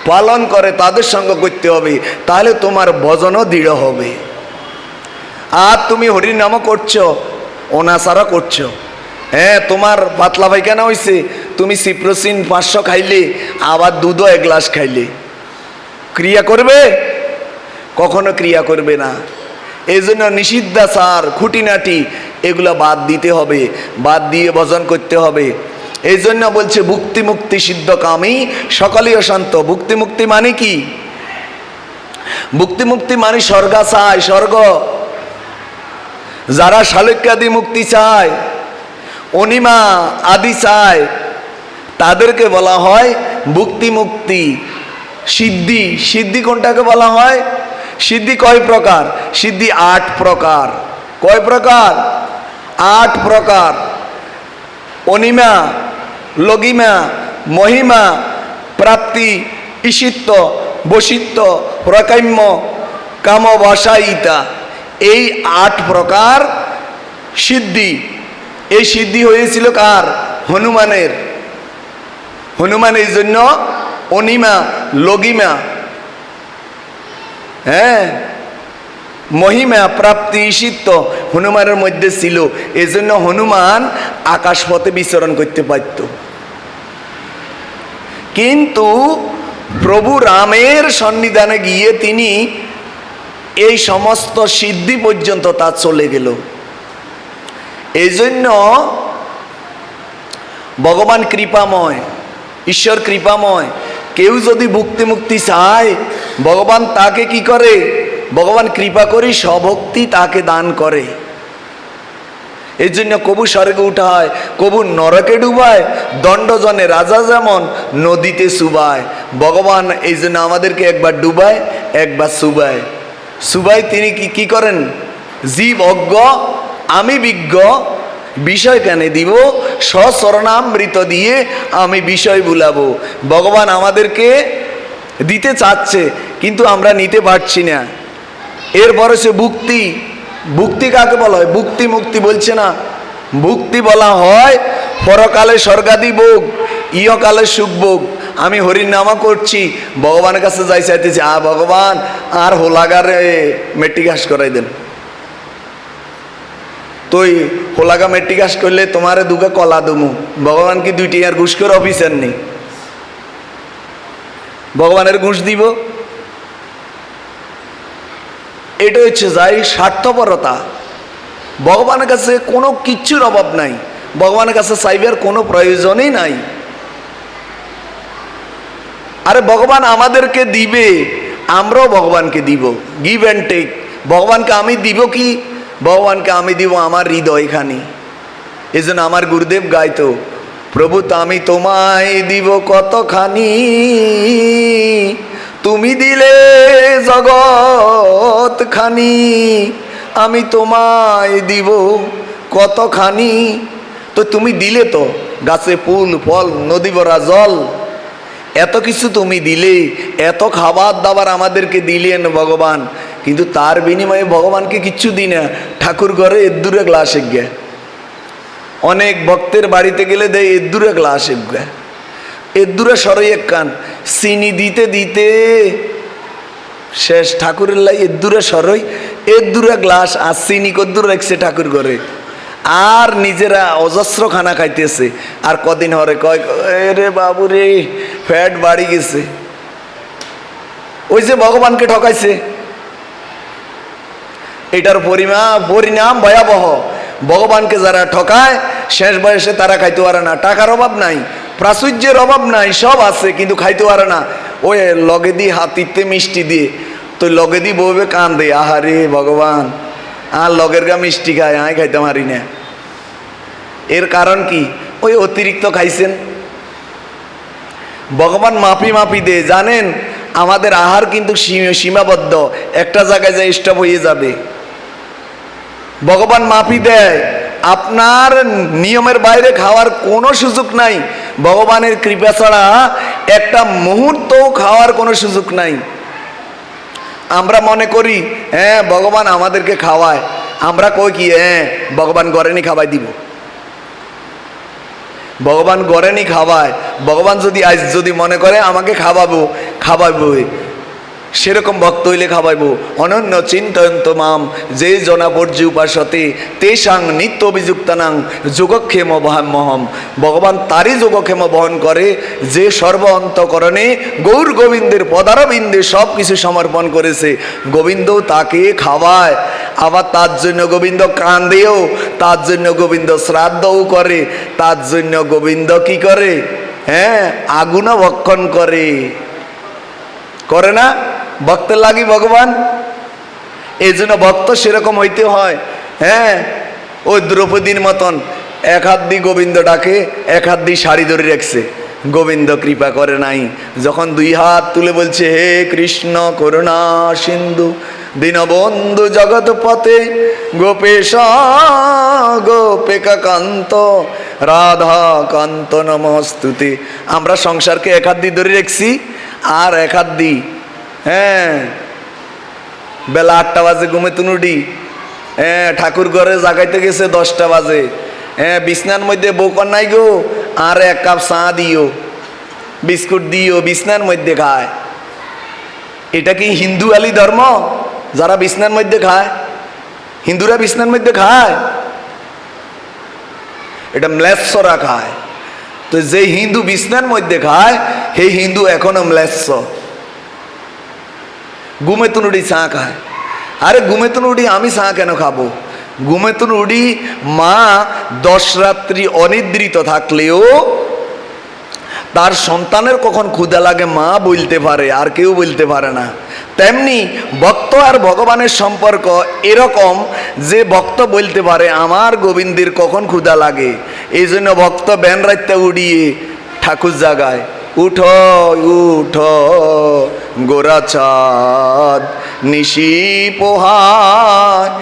পালন করে, তাদের সঙ্গ করতে হবে। তাহলে তোমার ভজনও দৃঢ় হবে। আর তুমি হরির নামও করছো, অনাচারও করছো। হ্যাঁ, তোমার পাতলা পায়খানা হয়েছে, তুমি সিপ্রোসিন 500 খাইলে, আবার দুধও 1 গ্লাস খাইলে, ক্রিয়া করবে? কখনো ক্রিয়া করবে না। এই জন্য নিষিদ্ধাচার খুঁটিনাটি এগুলো বাদ দিতে হবে, বাদ দিয়ে ভজন করতে হবে। এই জন্য বলছে ভুক্তি মুক্তি সিদ্ধ কামী সকলেই অশান্ত। ভুক্তি মুক্তি মানে কি? ভুক্তি মুক্তি মানে স্বর্গ চায়, স্বর্গ। যারা শালক্যাদি মুক্তি চায়, অনিমা আদি চায়, তাদেরকে বলা হয় ভুক্তি মুক্তি। সিদ্ধি, সিদ্ধি কোনটাকে বলা হয়? সিদ্ধি কয় প্রকার? সিদ্ধি 8 প্রকার। কয় প্রকার? 8 প্রকার। অনিমা, লগিমা, মহিমা, প্রাপ্তি, ঈশিত্ব, বশিত্ব, প্রকাম্য, কামবাসায়িতা। এই 8 প্রকার সিদ্ধি, এই সিদ্ধি হয়েছিল কার? হনুমানের। হনুমান এই জন্য অনিমা লগিমা, হ্যাঁ, মহিমা প্রাপ্তি ঈশিত্ব হনুমানের মধ্যে ছিল। এই জন্য হনুমান আকাশ পথে বিচরণ করতে পারত। কিন্তু প্রভু রামের সন্নিধানে গিয়ে তিনি এই সমস্ত সিদ্ধি পর্যন্ত তা চলে গেল। এই জন্য ভগবান কৃপাময়, ঈশ্বর কৃপাময়। কেউ যদি ভক্তি মুক্তি চায়, ভগবান তাকে কি করে? ভগবান কৃপা করি স্বভক্তি তাকে দান করে। এই জন্য কবু স্বর্গে উঠায়, কবু নরকে ডুবায়, দণ্ডজনে রাজা যেমন নদীতে চুবায়। ভগবান এই জন্য আমাদেরকে একবার ডুবায়, একবার চুবায়। চুবায় তিনি কি করেন? জীব অজ্ঞ, আমি বিজ্ঞ, বিষয় কেন দিব? স্বচরণামৃত দিয়ে আমি বিষয় বুলাবো। ভগবান আমাদেরকে দিতে চাচ্ছে, কিন্তু আমরা নিতে পারছি না। এরপরে সে ভুক্তি। ভুক্তি কাকে বলা হয়? ভুক্তি মুক্তি বলছে না, ভুক্তি বলা হয় পরকালে স্বর্গাদি ভোগ, ইহকালে সুখ ভোগ। আমি হরির নামা করছি, ভগবানের কাছে যাই চাইতেছি, ভগবান আর হোলাগারে মেট্রিক পাস করাই দেন। তুই হোলাগা মেট্রিক পাস করলে তোমারে দুগা কলা দুমু। ভগবান কি 2 টাকার ঘুষ করে অফিসার নেই? ভগবানের ঘুষ দিব? এটা হচ্ছে যাই স্বার্থপরতা। ভগবানের কাছে কোনো কিচ্ছুর অভাব নাই, ভগবানের কাছে চাইবার কোনো প্রয়োজনই নাই। আরে ভগবান আমাদেরকে দিবে, আমরাও ভগবানকে দিব। Give and take. ভগবানকে আমি দিব কি? ভগবানকে আমি দিব আমার হৃদয়খানি। এই জন্য আমার গুরুদেব গাইতো, প্রভু আমি তোমায় দিব কতখানি, তুমি দিলে জগৎ খানি, আমি তোমায় দিব কতখানি। তো তুমি দিলে তো, গাছে ফুল ফল, নদী ভরা জল, এত কিছু তুমি দিলে, এত খাবার দাবার আমাদেরকে দিলেন ভগবান, কিন্তু তার বিনিময়ে ভগবানকে কিচ্ছু দিই না। ঠাকুর ঘরে এদুরে গ্লাস এগিয়ে, অনেক ভক্তের বাড়িতে গেলে দেয় এদুরে গ্লাস এগিয়ে, এদুরে সরই এক কান চিনি দিতে দিতে শেষ। ঠাকুরের লাই এদুরে সরই, এদুরে গ্লাস আর চিনি কদ্দুর রাখছে ঠাকুর ঘরে, আর নিজেরা অজস্র খানা খাইতেছে। আর কদিন হরে কয়, রে বাবু রে, ফ্যাট বাড়ি গেছে। ওই যে ভগবানকে ঠকাইছে, এটার পরিণাম ভয়াবহ। ভগবানকে যারা ঠকায়, শেষ বয়সে তারা খাইতে পারে না। টাকার অভাব নাই, প্রাচুর্যের অভাব নাই, সব আছে, কিন্তু খাইতে পারে না। ওই লগে দিয়ে হাতিতে মিষ্টি দিয়ে, তো লগে দিয়ে বউবে কান দে, আহারে ভগবান আর লগের গা মিষ্টি খায়, আমি খাইতে পারি না। এর কারণ কি? ওই অতিরিক্ত খাইছেন। ভগবান মাপি মাপি দে, জানেন আমাদের আহার কিন্তু সীমাবদ্ধ, একটা জায়গায় যায় স্টপ হয়ে যাবে। ভগবান মাপি দেয়, আপনার নিয়মের বাইরে খাওয়ার কোনো সুযোগ নাই। ভগবানের কৃপা ছাড়া একটা মুহূর্তও খাওয়ার কোনো সুযোগ নাই। আমরা মনে করি হ্যাঁ ভগবান আমাদেরকে খাওয়ায়, আমরা কই কি হ্যাঁ ভগবান গড়েনি খাওয়াই দিব। ভগবান গড়েনি খাওয়ায়। ভগবান যদি আজ যদি মনে করে আমাকে খাওয়াবো, সেরকম ভক্ত হইলে খাওয়াইবো। অনন্য চিন্তয়ন্ত মাম যে জনাবর্য উপাসতে তেষাং নিত্য অভিযুক্তানাং যোগক্ষেম মহম। ভগবান তারই যোগক্ষেম বহন করে যে সর্ব অন্তকরণে গৌর গোবিন্দের পদারবিন্দে সব কিছু সমর্পণ করেছে। গোবিন্দও তাকে খাওয়ায়, আবার তার জন্য গোবিন্দ কান্দেও, তার জন্য গোবিন্দ শ্রাদ্ধও করে, তার জন্য গোবিন্দ কি করে? হ্যাঁ, আগুনও ভক্ষণ করে না? ভক্তের লাগি ভগবান। এই জন্য ভক্ত সেরকম হইতে হয়। হ্যাঁ, ওই দ্রৌপদীর মতন এক হাত দিয়ে গোবিন্দ ডাকে, এক হাত দিয়ে শাড়ি ধরে রাখছে। গোবিন্দ কৃপা করে নাই, যখন 2 হাত তুলে বলছে হে কৃষ্ণ করুণা সিন্ধু দীনবন্ধু জগৎপতে গোপেশ গোপিকা কান্ত রাধা কান্ত নমস্তুতে। আমরা সংসারকে এক হাত দিয়ে ধরে রাখছি, আর এক হাত দিয়ে হ্যাঁ বেলা 8টা বাজে ঘুমে তুনুডি হ্যাঁ, ঠাকুর ঘরে জাগাইতে গেছে 10টা বাজে, হ্যাঁ, বিছনার মধ্যে বউকর নাই গো, আর 1 কাপ চা দিও, বিস্কুট দিও, বিছনার মধ্যে খায়। এটা কি হিন্দু আলি ধর্ম? যারা বিছনার মধ্যে খায়, হিন্দুরা বিছনার মধ্যে খায়? এটা ম্লেচ্ছরা খায়। তো যে হিন্দু বিছনার মধ্যে খায়, সেই হিন্দু এখনো ম্লেচ্ছ। ঘুমেতুন উঠি চা খায়। আরে ঘুমেতুন উঠি আমি চা কেন খাবো? ঘুমেতুন উঠি মা 10 রাত্রি অনিদ্রিত থাকলেও তার সন্তানের কখন ক্ষুধা লাগে মা বলতে পারে, আর কেউ বলতে পারে না। তেমনি ভক্ত আর ভগবানের সম্পর্ক এরকম যে ভক্ত বলতে পারে আমার গোবিন্দের কখন ক্ষুধা লাগে। এই জন্য ভক্ত ব্যান রাইতে উড়িয়ে ঠাকুর জাগায়, উঠো উঠো গোরা চাঁদ নিশি পোহাইলো,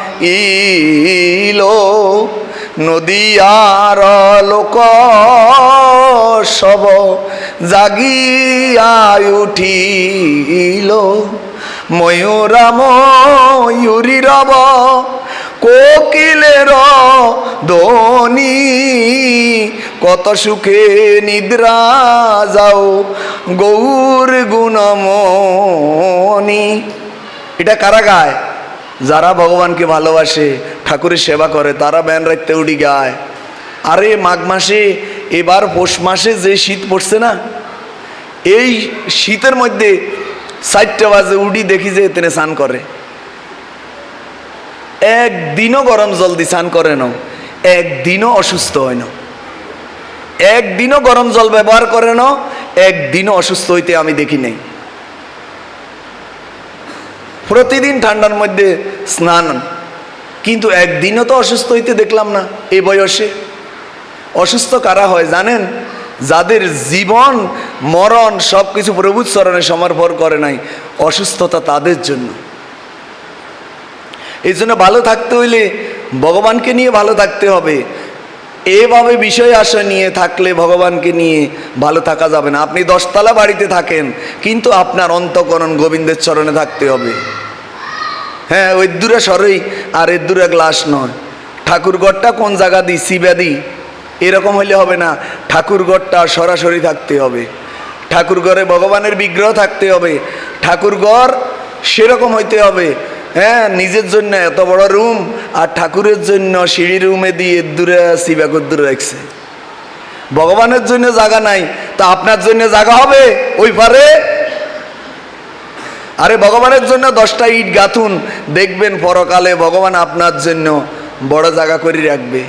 নদীয়ার লোক সব জাগিয়া উঠিল, ময়ূরা ময়ূরী রব কোকিলের ধ্বনি, কত সুখে নিদ্রা যাও গৌর গুণমণি। এটা কারা গায়? যারা ভগবানকে ভালোবাসে, ঠাকুরের সেবা করে, তারা ব্যান রাখতে উঠি গায়। আরে মাঘ মাসে, এবার পৌষ মাসে যে শীত পড়ছে না, এই শীতের মধ্যে 4টা বাজে উঠি দেখি যে এতে স্নান করে। একদিনও গরম জল দিয়ে স্নান করে না, একদিনও অসুস্থ হয় না, একদিনও গরম জল ব্যবহার করে না, একদিনও অসুস্থ হইতে আমি দেখি নাই। প্রতিদিন ঠান্ডার মধ্যে স্নান, কিন্তু একদিনও তো অসুস্থ হইতে দেখলাম না। এই বয়সে অসুস্থ কারা হয় জানেন? যাদের জীবন মরণ সব কিছু প্রভুর চরণে সমর্পণ করে নাই, অসুস্থতা তাদের জন্য। এই জন্য ভালো থাকতে হইলে ভগবানকে নিয়ে ভালো থাকতে হবে। এভাবে বিষয় আশা নিয়ে থাকলে ভগবানকে নিয়ে ভালো থাকা যাবে না। আপনি 10 তলা বাড়িতে থাকেন, কিন্তু আপনার অন্তঃকরণ গোবিন্দের চরণে থাকতে হবে। হ্যাঁ, ওই দূরে সরই আর এর দূরে গ্লাস নয়। ঠাকুরঘরটা কোন জায়গা দিই, সিবা দিই, এরকম হইলে হবে না। ঠাকুরঘরটা সরাসরি থাকতে হবে। ঠাকুরঘরে ভগবানের বিগ্রহ থাকতে হবে। ঠাকুরঘর সেরকম হইতে হবে, হ্যাঁ, নিজের জন্য এত বড় রুম আর ঠাকুরের জন্য সিঁড়ি রুমে দিয়ে দূরে শিবাগর দূরে রাখছে। ভগবানের জন্য জায়গা নাই, তা আপনার জন্য জায়গা হবে ওই পারে? আরে ভগবানের জন্য 10টা ইট গাঁথুন, দেখবেন পরকালে ভগবান আপনার জন্য বড় জায়গা করে রাখবে।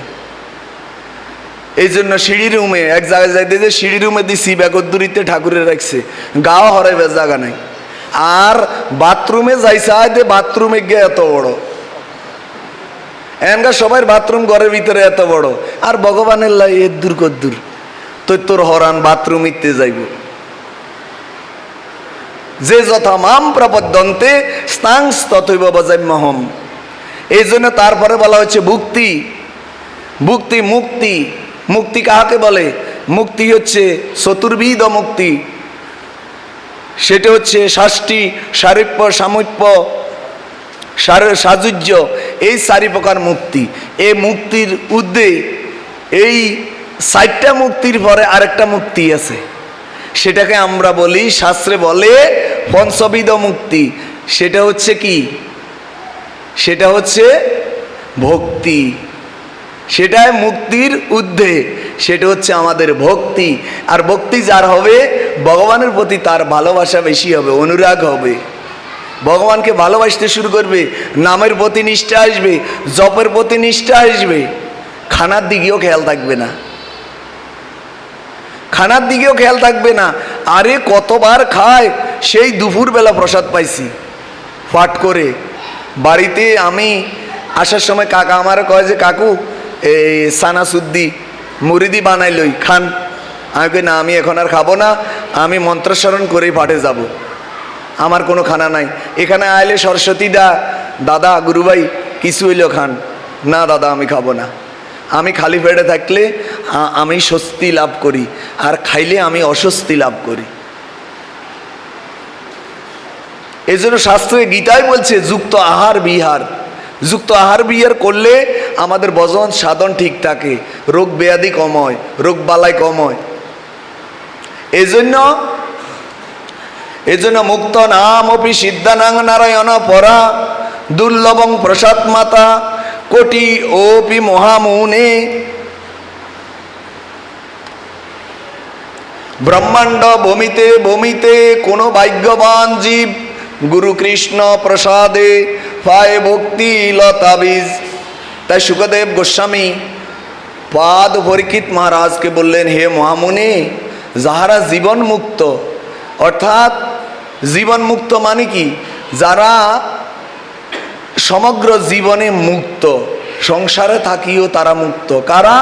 এই জন্য সিঁড়ি রুমে এক জায়গায় যাইতে যে সিঁড়ি রুমে দিয়ে শিবাগর দূরিতে ঠাকুরের রাখছে, গাও হরাইবার জায়গা নাই। আর বাথরুমে যাইছে, বাথরুমে গিয়ে এত বড়, এনগা সবার বাথরুম ঘরের ভিতরে এত বড়, আর ভগবানের লাই এর দূর কদ্দূর, তোর হরান বাথরুম ইতে যাইব। যে যথা মাম প্রপদ্যন্তে স্নাংস তথৈব বজাম্যহম। এই জন্য তারপরে বলা হচ্ছে ভুক্তি, ভুক্তি, মুক্তি। মুক্তি কাহাকে বলে? মুক্তি হচ্ছে চতুর্বিধ মুক্তি। সেটা হচ্ছে ষষ্ঠী, সারূপ্য, সামূপ্য, সাযুজ্য, এই 4 প্রকার মুক্তি। এই মুক্তির ঊর্ধ্বে এই 4টা মুক্তির পরে আরেকটা মুক্তি আছে, সেটাকে আমরা বলি, শাস্ত্রে বলে পঞ্চবিধ মুক্তি। সেটা হচ্ছে কি? সেটা হচ্ছে ভক্তি। সেটাই মুক্তির ঊর্ধ্বে, সেটা হচ্ছে আমাদের ভক্তি। আর ভক্তি যার হবে, ভগবানের প্রতি তার ভালোবাসা বেশি হবে, অনুরাগ হবে, ভগবানকে ভালোবাসতে শুরু করবে, নামের প্রতি নিষ্ঠা আসবে, জপের প্রতি নিষ্ঠা আসবে, খানার দিকেও খেয়াল থাকবে না, খানার দিকেও খেয়াল থাকবে না। আরে কতবার খায়, সেই দুপুরবেলা প্রসাদ পাইছি পাঠ করে বাড়িতে। আমি আসার সময় কাকা আমার কয় যে কাকু এই সানাসুদ্দি মুরিদি বানাইলই খান। আমি কই না, আমি এখন আর খাবো না, আমি মন্ত্রস্মরণ করেই পাঠে যাব, আমার কোনো খানা নাই। এখানে আইলে সরস্বতী দাদা গুরুভাই কিছু হইলেও খান। না দাদা, আমি খাবো না, আমি খালি পেটে থাকলে আমি স্বস্তি লাভ করি, আর খাইলে আমি অস্বস্তি লাভ করি। এই জন্য শাস্ত্রে গীতায় বলছে যুক্ত আহার বিহার, যুক্ত আহার বিহার করলে আমাদের ভজন সাধন ঠিক থাকে, রোগ ব্যাধি কম হয়, রোগ বালাই কম হয়। এজন্য মুক্ত নাম অপি সিদ্ধানাং নারায়ণ পরা দুর্লভং প্রসাদ মাতা কোটি ওপি মহামুনে। ব্রহ্মাণ্ড ভূমিতে ভূমিতে কোন ভাগ্যবান জীব গুরু কৃষ্ণ প্রসাদে পায় ভক্তি লতা বীজ। তাই শুকদেব গোস্বামী পাদ পরীক্ষিত মহারাজকে বললেন, হে মহামুনি, যাহারা জীবন মুক্ত, অর্থাৎ জীবন মুক্ত মানে কি, যারা সমগ্র জীবনে মুক্ত, সংসারে থাকিও তারা মুক্ত। কারা?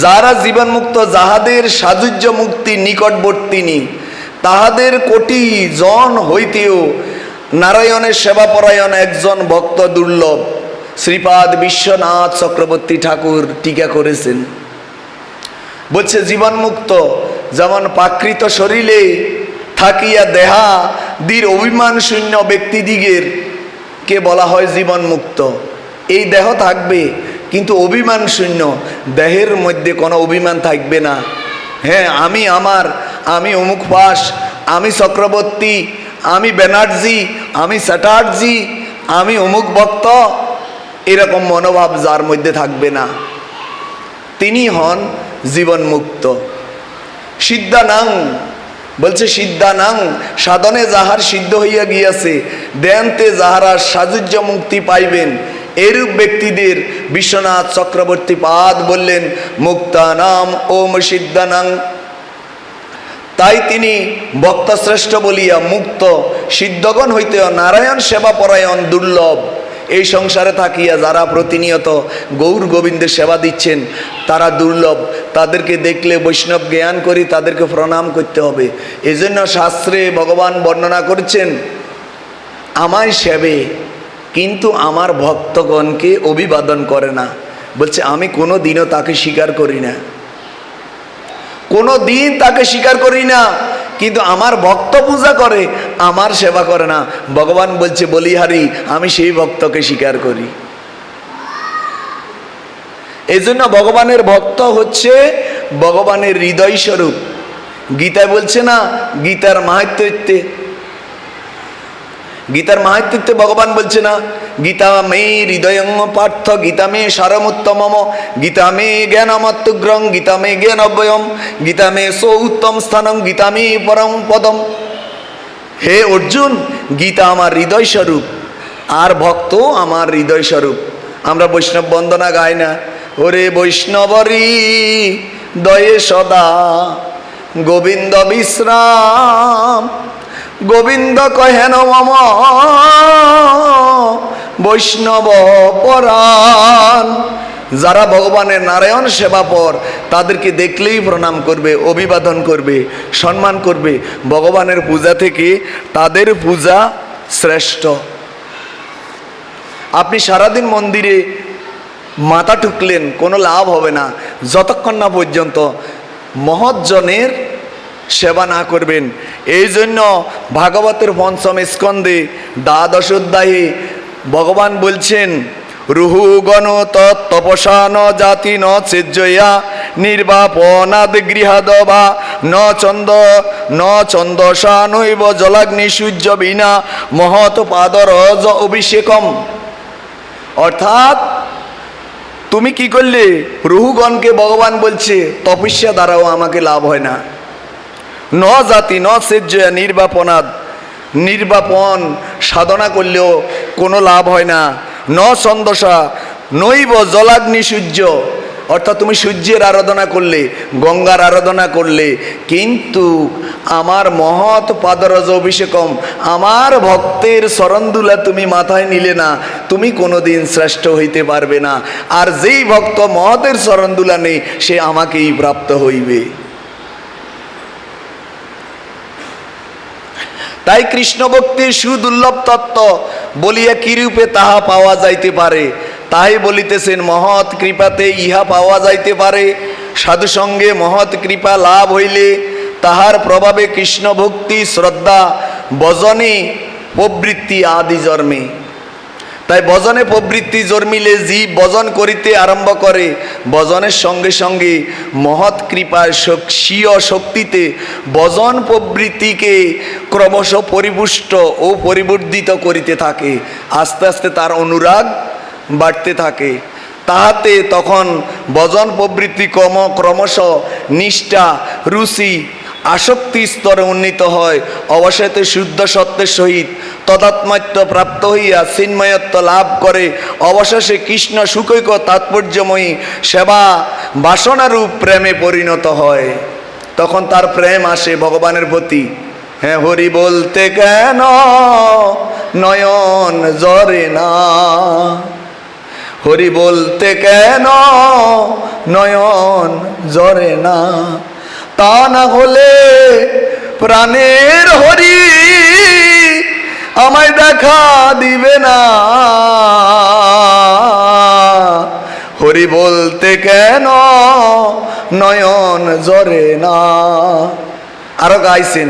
যারা জীবন মুক্ত, যাহাদের সাযুজ্য মুক্তি নিকটবর্তিনী, তাহাদের কোটি জন হইতেও নারায়ণের সেবাপরায়ণ একজন ভক্ত দুর্লভ। শ্রীপাদ বিশ্বনাথ চক্রবর্তী ঠাকুর টিকা করেছেন, বলছে জীবন মুক্ত যেমন প্রাকৃত শরীরে থাকিয়া দেহা দীর অভিমান শূন্য ব্যক্তিদিগের কে বলা হয় জীবন মুক্ত। এই দেহ থাকবে কিন্তু অভিমান শূন্য, দেহের মধ্যে কোনো অভিমান থাকবে না। হ্যাঁ, আমি আমার, আমি অমুক পাস, আমি চক্রবর্তী, আমি ব্যানার্জি, আমি চ্যাটার্জি, আমি অমুক ভক্ত, এরকম মনোভাব যার মধ্যে থাকবে না, তিনি হন জীবন মুক্ত। সিদ্ধানাং বলছে, সিদ্ধানাং সাধনে যাহার সিদ্ধ হইয়া গিয়াছে, দেনতে যাহারা সাযুজ্য মুক্তি পাইবেন, এরূপ ব্যক্তিদের বিশ্বনাথ চক্রবর্তী পাদ বললেন মুক্তানাম ওম সিদ্ধানাং। তাই তিনি ভক্তশ্রেষ্ঠ বলিয়া মুক্ত সিদ্ধগণ হইতেও নারায়ণ সেবা পরায়ণ দুর্লভ। এই সংসারে থাকিয়া যারা প্রতিনিয়ত গৌর গোবিন্দের সেবা দিচ্ছেন তারা দুর্লভ। তাদেরকে দেখলে বৈষ্ণব জ্ঞান করি, তাদেরকে প্রণাম করতে হবে। এজন্য শাস্ত্রে ভগবান বর্ণনা করছেন, আমায় সেবে কিন্তু আমার ভক্তগণকে অভিবাদন করে না। বলছে আমি কোনো দিনও তাকে স্বীকার করি না, কোনো দিন তাকে স্বীকার করি না, কিন্তু আমার ভক্ত পূজা করে, আমার সেবা করে না। ভগবান বলছে, বলিহারি আমি সেই ভক্তকে স্বীকার করি। এই জন্য ভগবানের ভক্ত হচ্ছে ভগবানের হৃদয় স্বরূপ। গীতায় বলছে না, গীতার মাহাত্ম্যে, গীতার মাহাত্ম্যে ভগবান বলছে না, গীতা মে হৃদয়ং পার্থ, গীতা মে সারমুত্তমম, গীতা মে জ্ঞানমত্যগ্রং, গীতা মে জ্ঞানব্যয়ম, গীতা মে সৌত্তম স্থানম, গীতা মে পরম পদম। হে অর্জুন, গীতা আমার হৃদয় স্বরূপ আর ভক্ত আমার হৃদয় স্বরূপ। আমরা বৈষ্ণব বন্দনা গাই না, ওরে বৈষ্ণবরী দয়ে সদা গোবিন্দ বিশ্রাম, গোবিন্দ কহেন মম বৈষ্ণব পরাণ। যারা ভগবানের নারায়ণ সেবাপর, তাদেরকে দেখলেই প্রণাম করবে, অভিবাদন করবে, সম্মান করবে। ভগবানের পূজা থেকে তাদের পূজা শ্রেষ্ঠ। আপনি সারাদিন মন্দিরে মাথা ঠুকলেন, কোনো লাভ হবে না যতক্ষণ না পর্যন্ত মহৎজনের সেবা না করবেন। এই জন্য ভাগবতের পঞ্চম স্কন্ধে দ্বাদশ অধ্যায়ে ভগবান বলছেন, রুহুগণ তপসান জাতি ন চেজ্জয়া নির্বাপনাদ গৃহাদবা ন চন্দসা নৈব জলাগ্নি সূর্য বিনা মহৎ পাদরজ অভিষেকম। অর্থাৎ তুমি কি করলে? রুহুগণকে ভগবান বলছে তপস্যা দ্বারাও আমাকে লাভ হয় না। ন জাতি ন সেজ্জয়া নির্বাপনাদ, নির্বাপন সাধনা করলেও কোনো লাভ হয় না। ন ছন্দসা নৈব জলাগ্নি সূর্য, অর্থাৎ তুমি সূর্যের আরাধনা করলে, গঙ্গার আরাধনা করলে, কিন্তু আমার মহৎ পাদরজ অভিষেকম, আমার ভক্তের চরণদুলা তুমি মাথায় নিলে না, তুমি কোনোদিন শ্রেষ্ঠ হইতে পারবে না। আর যেই ভক্ত মহতের চরণদুলা নেই, সে আমাকেই প্রাপ্ত হইবে। তাই কৃষ্ণ ভক্তির সুদুর্লভ তত্ত্ব বলিয়া কিরূপে তাহা পাওয়া যাইতে পারে, তাই বলিতেছেন মহৎ কৃপাতে ইহা পাওয়া যাইতে পারে। সাধু সঙ্গে মহৎ কৃপা লাভ হইলে তাহার প্রভাবে কৃষ্ণ ভক্তি শ্রদ্ধা ভজনে প্রবৃত্তি আদি জন্মে। তাই ভজনে প্রবৃত্তি জন্মিলে জীব ভজন করিতে আরম্ভ করে। ভজনের সঙ্গে সঙ্গে মহৎ কৃপায় স্বীয় শক্তিতে ভজন প্রবৃত্তিকে ক্রমশ পরিপুষ্ট ও পরিবর্ধিত করিতে থাকে। আস্তে আস্তে তার অনুরাগ বাড়তে থাকে। তাহাতে তখন ভজন প্রবৃত্তি ক্রমশ নিষ্ঠা, রুচি, আসক্তি স্তরে উন্নীত হয়। অবশেষে শুদ্ধ সত্যের সহিত তদাত্মাত্ম প্রাপ্ত হইয়া চিন্ময়ত্ব লাভ করে। অবশেষে কৃষ্ণ সুখৈক তাৎপর্যময়ী সেবা বাসনারূপ প্রেমে পরিণত হয়। তখন তার প্রেম আসে ভগবানের প্রতি। হ্যাঁ, হরি বলতে কেন নয়ন জরে না, হরি বলতে কেন নয়ন জরে না, তা না হলে প্রাণের হরি আমায় দেখা দিবে না, হরি বলতে কেন নয়ন জরে না। আরো গাইছেন,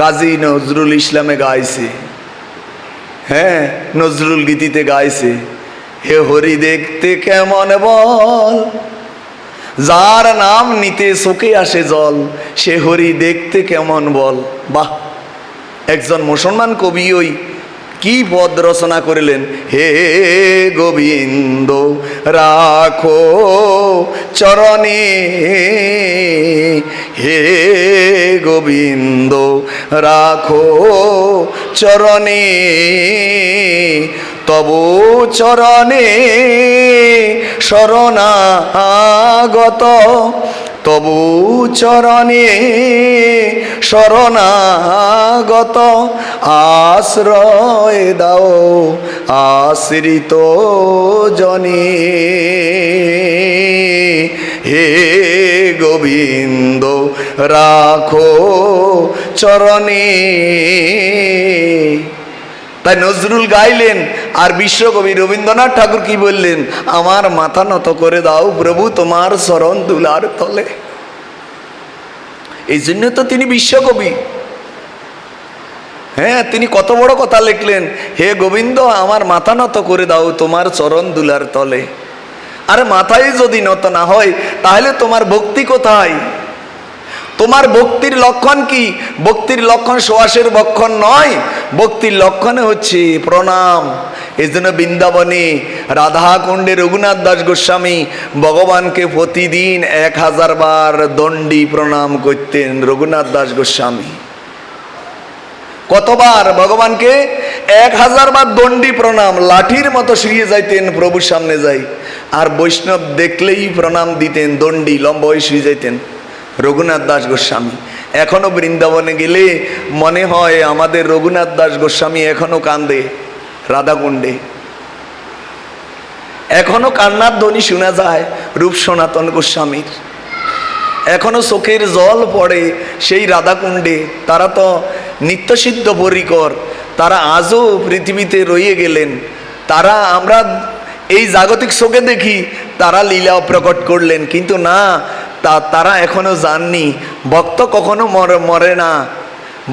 কাজী নজরুল ইসলামে গাইছে, হ্যাঁ নজরুল গীতিতে গাইছে, হে হরি দেখতে কেমন বল, যার নাম নিতে চোখে আসে জল, সে হরি দেখতে কেমন বল। বাহ, একজন মুসলমান কবি ওই কি পদ রচনা করিলেন, হে গোবিন্দ রাখো চরণে, হে গোবিন্দ রাখো চরণে, তবু চরণে শরণাগত, তবু চরণে শরণাগত, আশ্রয় দাও আশ্রিত জনে, হে গোবিন্দ রাখো চরণে। তাই নজরুল গাইলেন, আর বিশ্বকবি রবীন্দ্রনাথ ঠাকুর কি বললেন, আমার মাথা নত করে দাও প্রভু তোমার চরণ দুলার তলে। এই জন্য তো তিনি বিশ্বকবি। হ্যাঁ, তিনি কত বড় কথা লিখলেন, হে গোবিন্দ আমার মাথা নত করে দাও তোমার চরণ দুলার তলে। আরে মাথায় যদি নত না হয় তাহলে তোমার ভক্তি কোথায়? তোমার ভক্তির লক্ষণ কি? ভক্তির লক্ষণ সুয়াসের লক্ষণ নয়, ভক্তির লক্ষণে হচ্ছে প্রণাম। এই জন্য বৃন্দাবনে রাধাকুণ্ডে রঘুনাথ দাস গোস্বামী ভগবানকে প্রতিদিন 1000 বার দণ্ডি প্রণাম করতেন। রঘুনাথ দাস গোস্বামী কতবার ভগবানকে 1000 বার দণ্ডি প্রণাম, লাঠির মতো শুয়ে যাইতেন প্রভুর সামনে যাই, আর বৈষ্ণব দেখলেই প্রণাম দিতেন, দণ্ডি লম্বা হয়ে শুয়ে যাইতেন রঘুনাথ দাস গোস্বামী। এখনো বৃন্দাবনে গেলে মনে হয় আমাদের রঘুনাথ দাস গোস্বামী এখনো কান্দে রাধাকুণ্ডে, এখনো কান্নার ধ্বনি শোনা যায় রূপ সনাতন গোস্বামীর, এখনো চোখের জল পড়ে সেই রাধাকুণ্ডে। তারা তো নিত্যসিদ্ধ পরিকর, তারা আজও পৃথিবীতে রয়ে গেলেন। তারা আমরা এই জাগতিক চোখে দেখি তারা লীলা প্রকট করলেন, কিন্তু না, তারা এখনো যাননি। ভক্ত কখনো মরে না,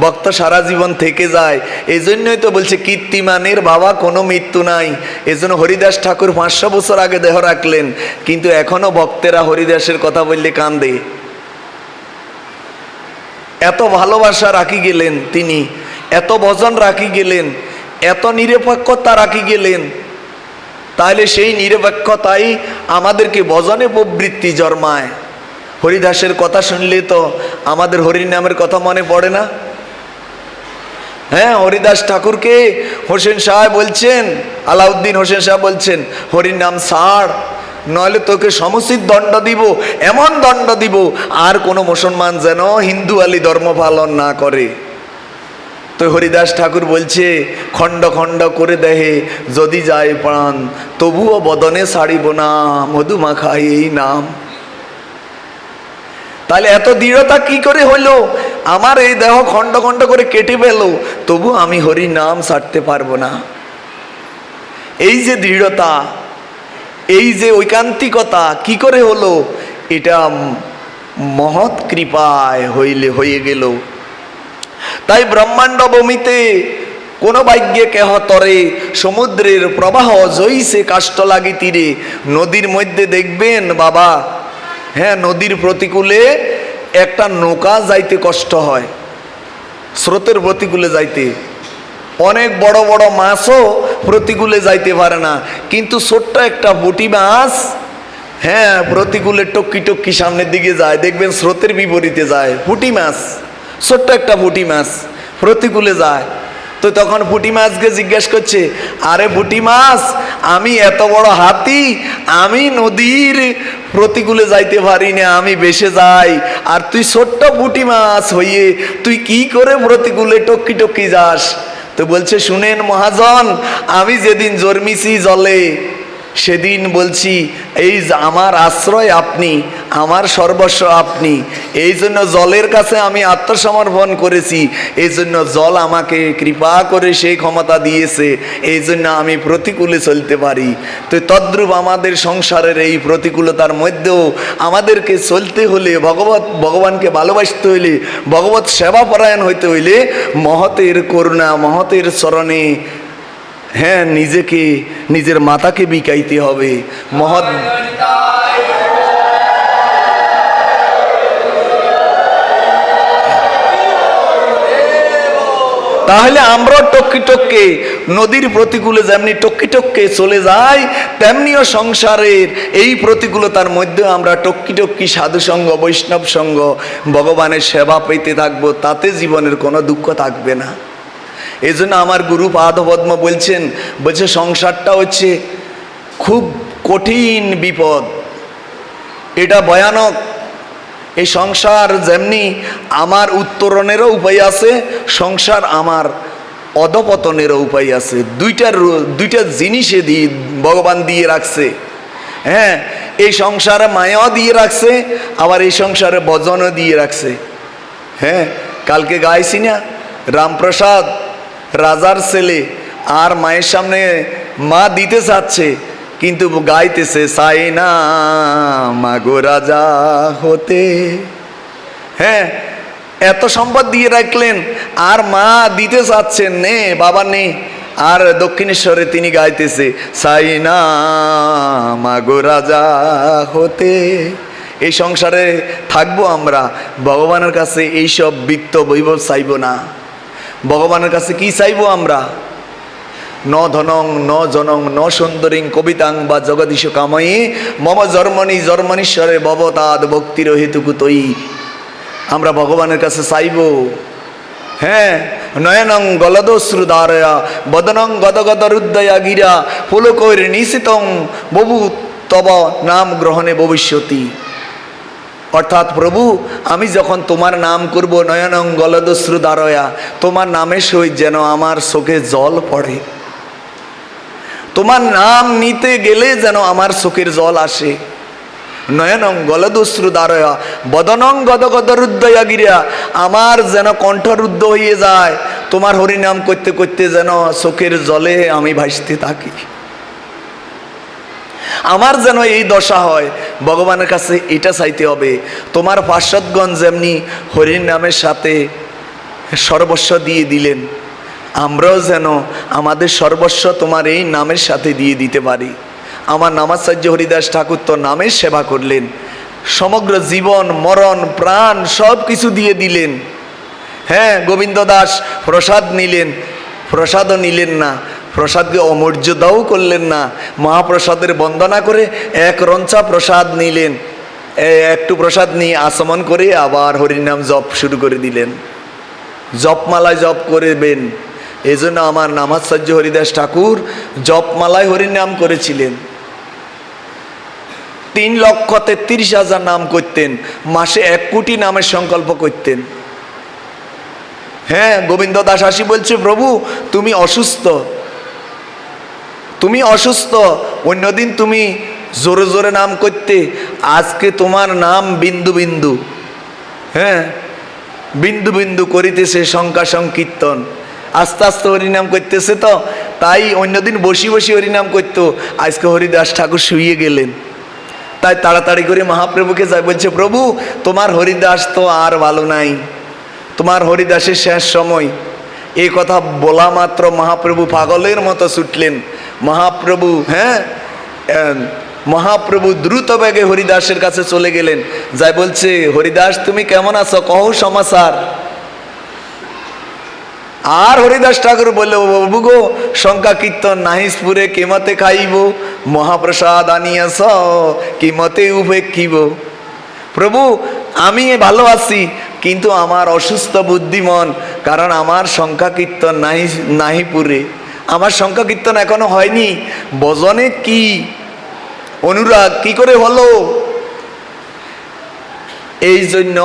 ভক্ত সারা জীবন থেকে যায়। এই জন্যই তো বলছে কীর্তিমানের বাবা কোনো মৃত্যু নাই। এজন্য হরিদাস ঠাকুর 500 বছর আগে দেহ রাখলেন, কিন্তু এখনো ভক্তেরা হরিদাসের কথা বললে কান্দে। এত ভালোবাসা রাখি গেলেন তিনি, এত ভজন রাখি গেলেন, এত নিরপেক্ষতা রাখি গেলেন। তাহলে সেই নিরপেক্ষতাই আমাদেরকে ভজনে প্রবৃত্তি জন্মায়। হরিদাসের কথা শুনলে তো আমাদের হরির নামের কথা মনে পড়ে না? হ্যাঁ, হরিদাস ঠাকুরকে হোসেন শাহ বলছেন, আলাউদ্দিন হোসেন শাহ বলছেন, হরির নাম ছাড়, নইলে তোকে সমুচিত দণ্ড দিব, এমন দণ্ড দিব আর কোনো মুসলমান যেন হিন্দু আলী ধর্ম পালন না করে। তো হরিদাস ঠাকুর বলছে, খণ্ড খণ্ড করে দেহে যদি যায় প্রাণ, তবুও বদনে ছাড়িব না মধুমাখা এই নাম। তাহলে এত দৃঢ়তা কি করে হলো? আমার এই দেহ খণ্ড খণ্ড করে কেটে পেল, তবু আমি হরি নাম ছাড়তে পারবো না। এই যে দৃঢ়তা, এই যে ঐকান্তিকতা কি করে হলো? এটা মহৎ কৃপায় হয়ে গেল। তাই ব্রহ্মাণ্ড ভূমিতে কোন ভাগ্যে কেহ তরে সমুদ্রের প্রবাহ জইছে কাষ্ট লাগি তীরে। নদীর মধ্যে দেখবেন বাবা, হ্যাঁ, নদীর প্রতিকূলে একটা নৌকা যাইতে কষ্ট হয়, স্রোতের প্রতিকূলে যাইতে। অনেক বড় বড় মাছও প্রতিকূলে যাইতে পারে না, কিন্তু ছোট্ট একটা পুঁটি মাছ, হ্যাঁ, প্রতিকূলে টক্কি টক্কি সামনের দিকে যায়, দেখবেন স্রোতের বিপরীতে যায়। পুঁটি মাছ, ছোট্ট একটা পুঁটি মাছ প্রতিকূলে যায়। তো তখন পুঁটি মাছকে জিজ্ঞেস করছে, আরে পুঁটি মাছ, আমি এত বড় হাতি, আমি নদীর প্রতিকূলে যাইতে পারি না, আমি ভেসে যাই, আর তুই ছোট্ট পুঁটি মাছ হইয়ে তুই কি করে প্রতিকূলে টক্কি টক্কি যাস? তো বলছে, শুনেন মহাজন, আমি যেদিন জন্মিছি জলে, সেদিন বলছি এই আমার আশ্রয় আপনি, আমার সর্বস্ব আপনি, এই জন্য জলের কাছে আমি আত্মসমর্পণ করেছি, এই জন্য জল আমাকে কৃপা করে সেই ক্ষমতা দিয়েছে, এই জন্য আমি প্রতিকূলে চলতে পারি। তো তদ্রূপ আমাদের সংসারের এই প্রতিকূলতার মধ্যেও আমাদেরকে চলতে হলে, ভগবানকে ভালোবাসতে হইলে, ভগবত সেবা পরায়ণ হইতে হইলে মহতের করুণা, মহতের চরণে, হ্যাঁ, নিজেকে, নিজের মাতাকে বিকাইতে হবে। মহৎ তাহলে আমরাও টক্কি টক্কে নদীর প্রতিকূলে যেমনি টক্কি টক্কে চলে যাই, তেমনিও সংসারের এই প্রতিকূলতার মধ্যে আমরা টক্কি টক্কি সাধুসঙ্গ, বৈষ্ণব সঙ্গ, ভগবানের সেবা পেতে থাকবো, তাতে জীবনের কোনো দুঃখ থাকবে না। এই জন্য আমার গুরু পাদপদ্ম বলছে সংসারটা হচ্ছে খুব কঠিন বিপদ, এটা ভয়ানক। এই সংসার যেমনি আমার উত্তরণেরও উপায় আছে, সংসার আমার অধপতনেরও উপায় আছে। দুইটা জিনিসে ভগবান দিয়ে রাখছে। হ্যাঁ, এই সংসারে মায়াও দিয়ে রাখছে, আবার এই সংসারে বজনও দিয়ে রাখছে। হ্যাঁ, কালকে গাইছি না, রামপ্রসাদ রাজার ছেলে, আর মায়ের সামনে মা দিতে চাচ্ছে, কিন্তু গাইতেছে, চাই না মাগো রাজা হতে। হ্যাঁ, এত সম্পদ দিয়ে রাখলেন, আর মা দিতে চাচ্ছেন, নে বাবা নে। আর দক্ষিণেশ্বরে তিনি গাইতেছে, চাই না মাগো রাজা হতে। এই সংসারে থাকবো আমরা, ভগবানের কাছে এইসব বিত্ত বৈভব চাইব না। ভগবানের কাছে কি চাইবো আমরা? ন ধনং ন জনং ন সুন্দরীং কবিতাং বা জগদীশ কাময়ী মম জন্মনীশ্বরে ভবতাদ ভক্তির হেতুকু তৈ। আমরা ভগবানের কাছে চাইব। হ্যাঁ, নয়নং গলদশ্রুধারয়া বদনং গদগদ হৃদয়া গিরা পুলকৈর নিশিতং বভু তব নাম গ্রহণে ভবিষ্যতি। অর্থাৎ প্রভু, আমি যখন তোমার নাম করব, নয়নং গলদশ্রুধারয়া, তোমার নামের সহিত যেন আমার চোখে জল পড়ে, তোমার নাম নিতে গেলে যেন আমার চোখের জল আসে। নয়নং গলদশ্রুধারয়া বদনং গদগদ হৃদয়া গিরা, আমার যেন কণ্ঠরুদ্ধ হয়ে যায়, তোমার হরিনাম করতে করতে যেন চোখের জলে আমি ভাসতে থাকি, আমার যেন এই দশা হয়। ভগবানের কাছে এটা চাইতে হবে। তোমার পার্শ্বদগণ যেমনি হরির নামের সাথে সর্বস্ব দিয়ে দিলেন, আমরাও যেন আমাদের সর্বস্ব তোমার এই নামের সাথে দিয়ে দিতে পারি। আমার নামাচার্য হরিদাস ঠাকুর তো নামের সেবা করলেন, সমগ্র জীবন মরণ প্রাণ সব কিছু দিয়ে দিলেন। হ্যাঁ, গোবিন্দ দাস প্রসাদ নিলেন, প্রসাদও নিলেন না, প্রসাদকে অমর্যাদাও করলেন না, মহাপ্রসাদের বন্দনা করে এক রঞ্চা প্রসাদ নিলেন, একটু প্রসাদ নিয়ে আচমন করে আবার হরিনাম জপ শুরু করে দিলেন। জপমালায় জপ করবেন, এই জন্য আমার নামাচার্য হরিদাস ঠাকুর জপমালায় হরিনাম করেছিলেন। 3,33,000 নাম করতেন, মাসে 1 কোটি নামের সংকল্প করতেন। হ্যাঁ, গোবিন্দ দাস আসি বলছে, প্রভু তুমি অসুস্থ, তুমি অসুস্থ, অন্যদিন তুমি জোরে জোরে নাম করতে, আজকে তোমার নাম বিন্দু বিন্দু। হ্যাঁ, বিন্দু বিন্দু করিতেছে শঙ্কা সংকীর্তন, আস্তে আস্তে হরিনাম করতেছে, তো তাই অন্যদিন বসি বসি হরিনাম করতো, আজকে হরিদাস ঠাকুর শুয়ে গেলেন, তাই তাড়াতাড়ি করে মহাপ্রভুকে যায়, বলছে প্রভু তোমার হরিদাস তো আর ভালো নাই, তোমার হরিদাসের শেষ সময়, এই কথা বলা মাত্র মহাপ্রভু পাগলের মতো ছুটলেন। মহাপ্রভু মহাপ্রভু দ্রুত বেগে হরিদাসের কাছে চলে গেলেন, যাই বলছে, হরিদাস তুমি কেমন আছো, কহ সমাচার। আর হরিদাস ঠাকুর বলল, বাবু গো, শঙ্কা কীর্তন নাহিসপুরে কেমতে খাইব, মহাপ্রসাদ আনিয়াছ কিমতে উপেক্ষিব। প্রভু আমি ভালো আছি, কিন্তু আমার অসুস্থ বুদ্ধিমন, কারণ আমার শঙ্কা কীর্তন নাহিপুরে, আমার শঙ্কা কীর্তন এখনো হয়নি। ভজনে কি অনুরাগ কি করে হলো? এই জন্য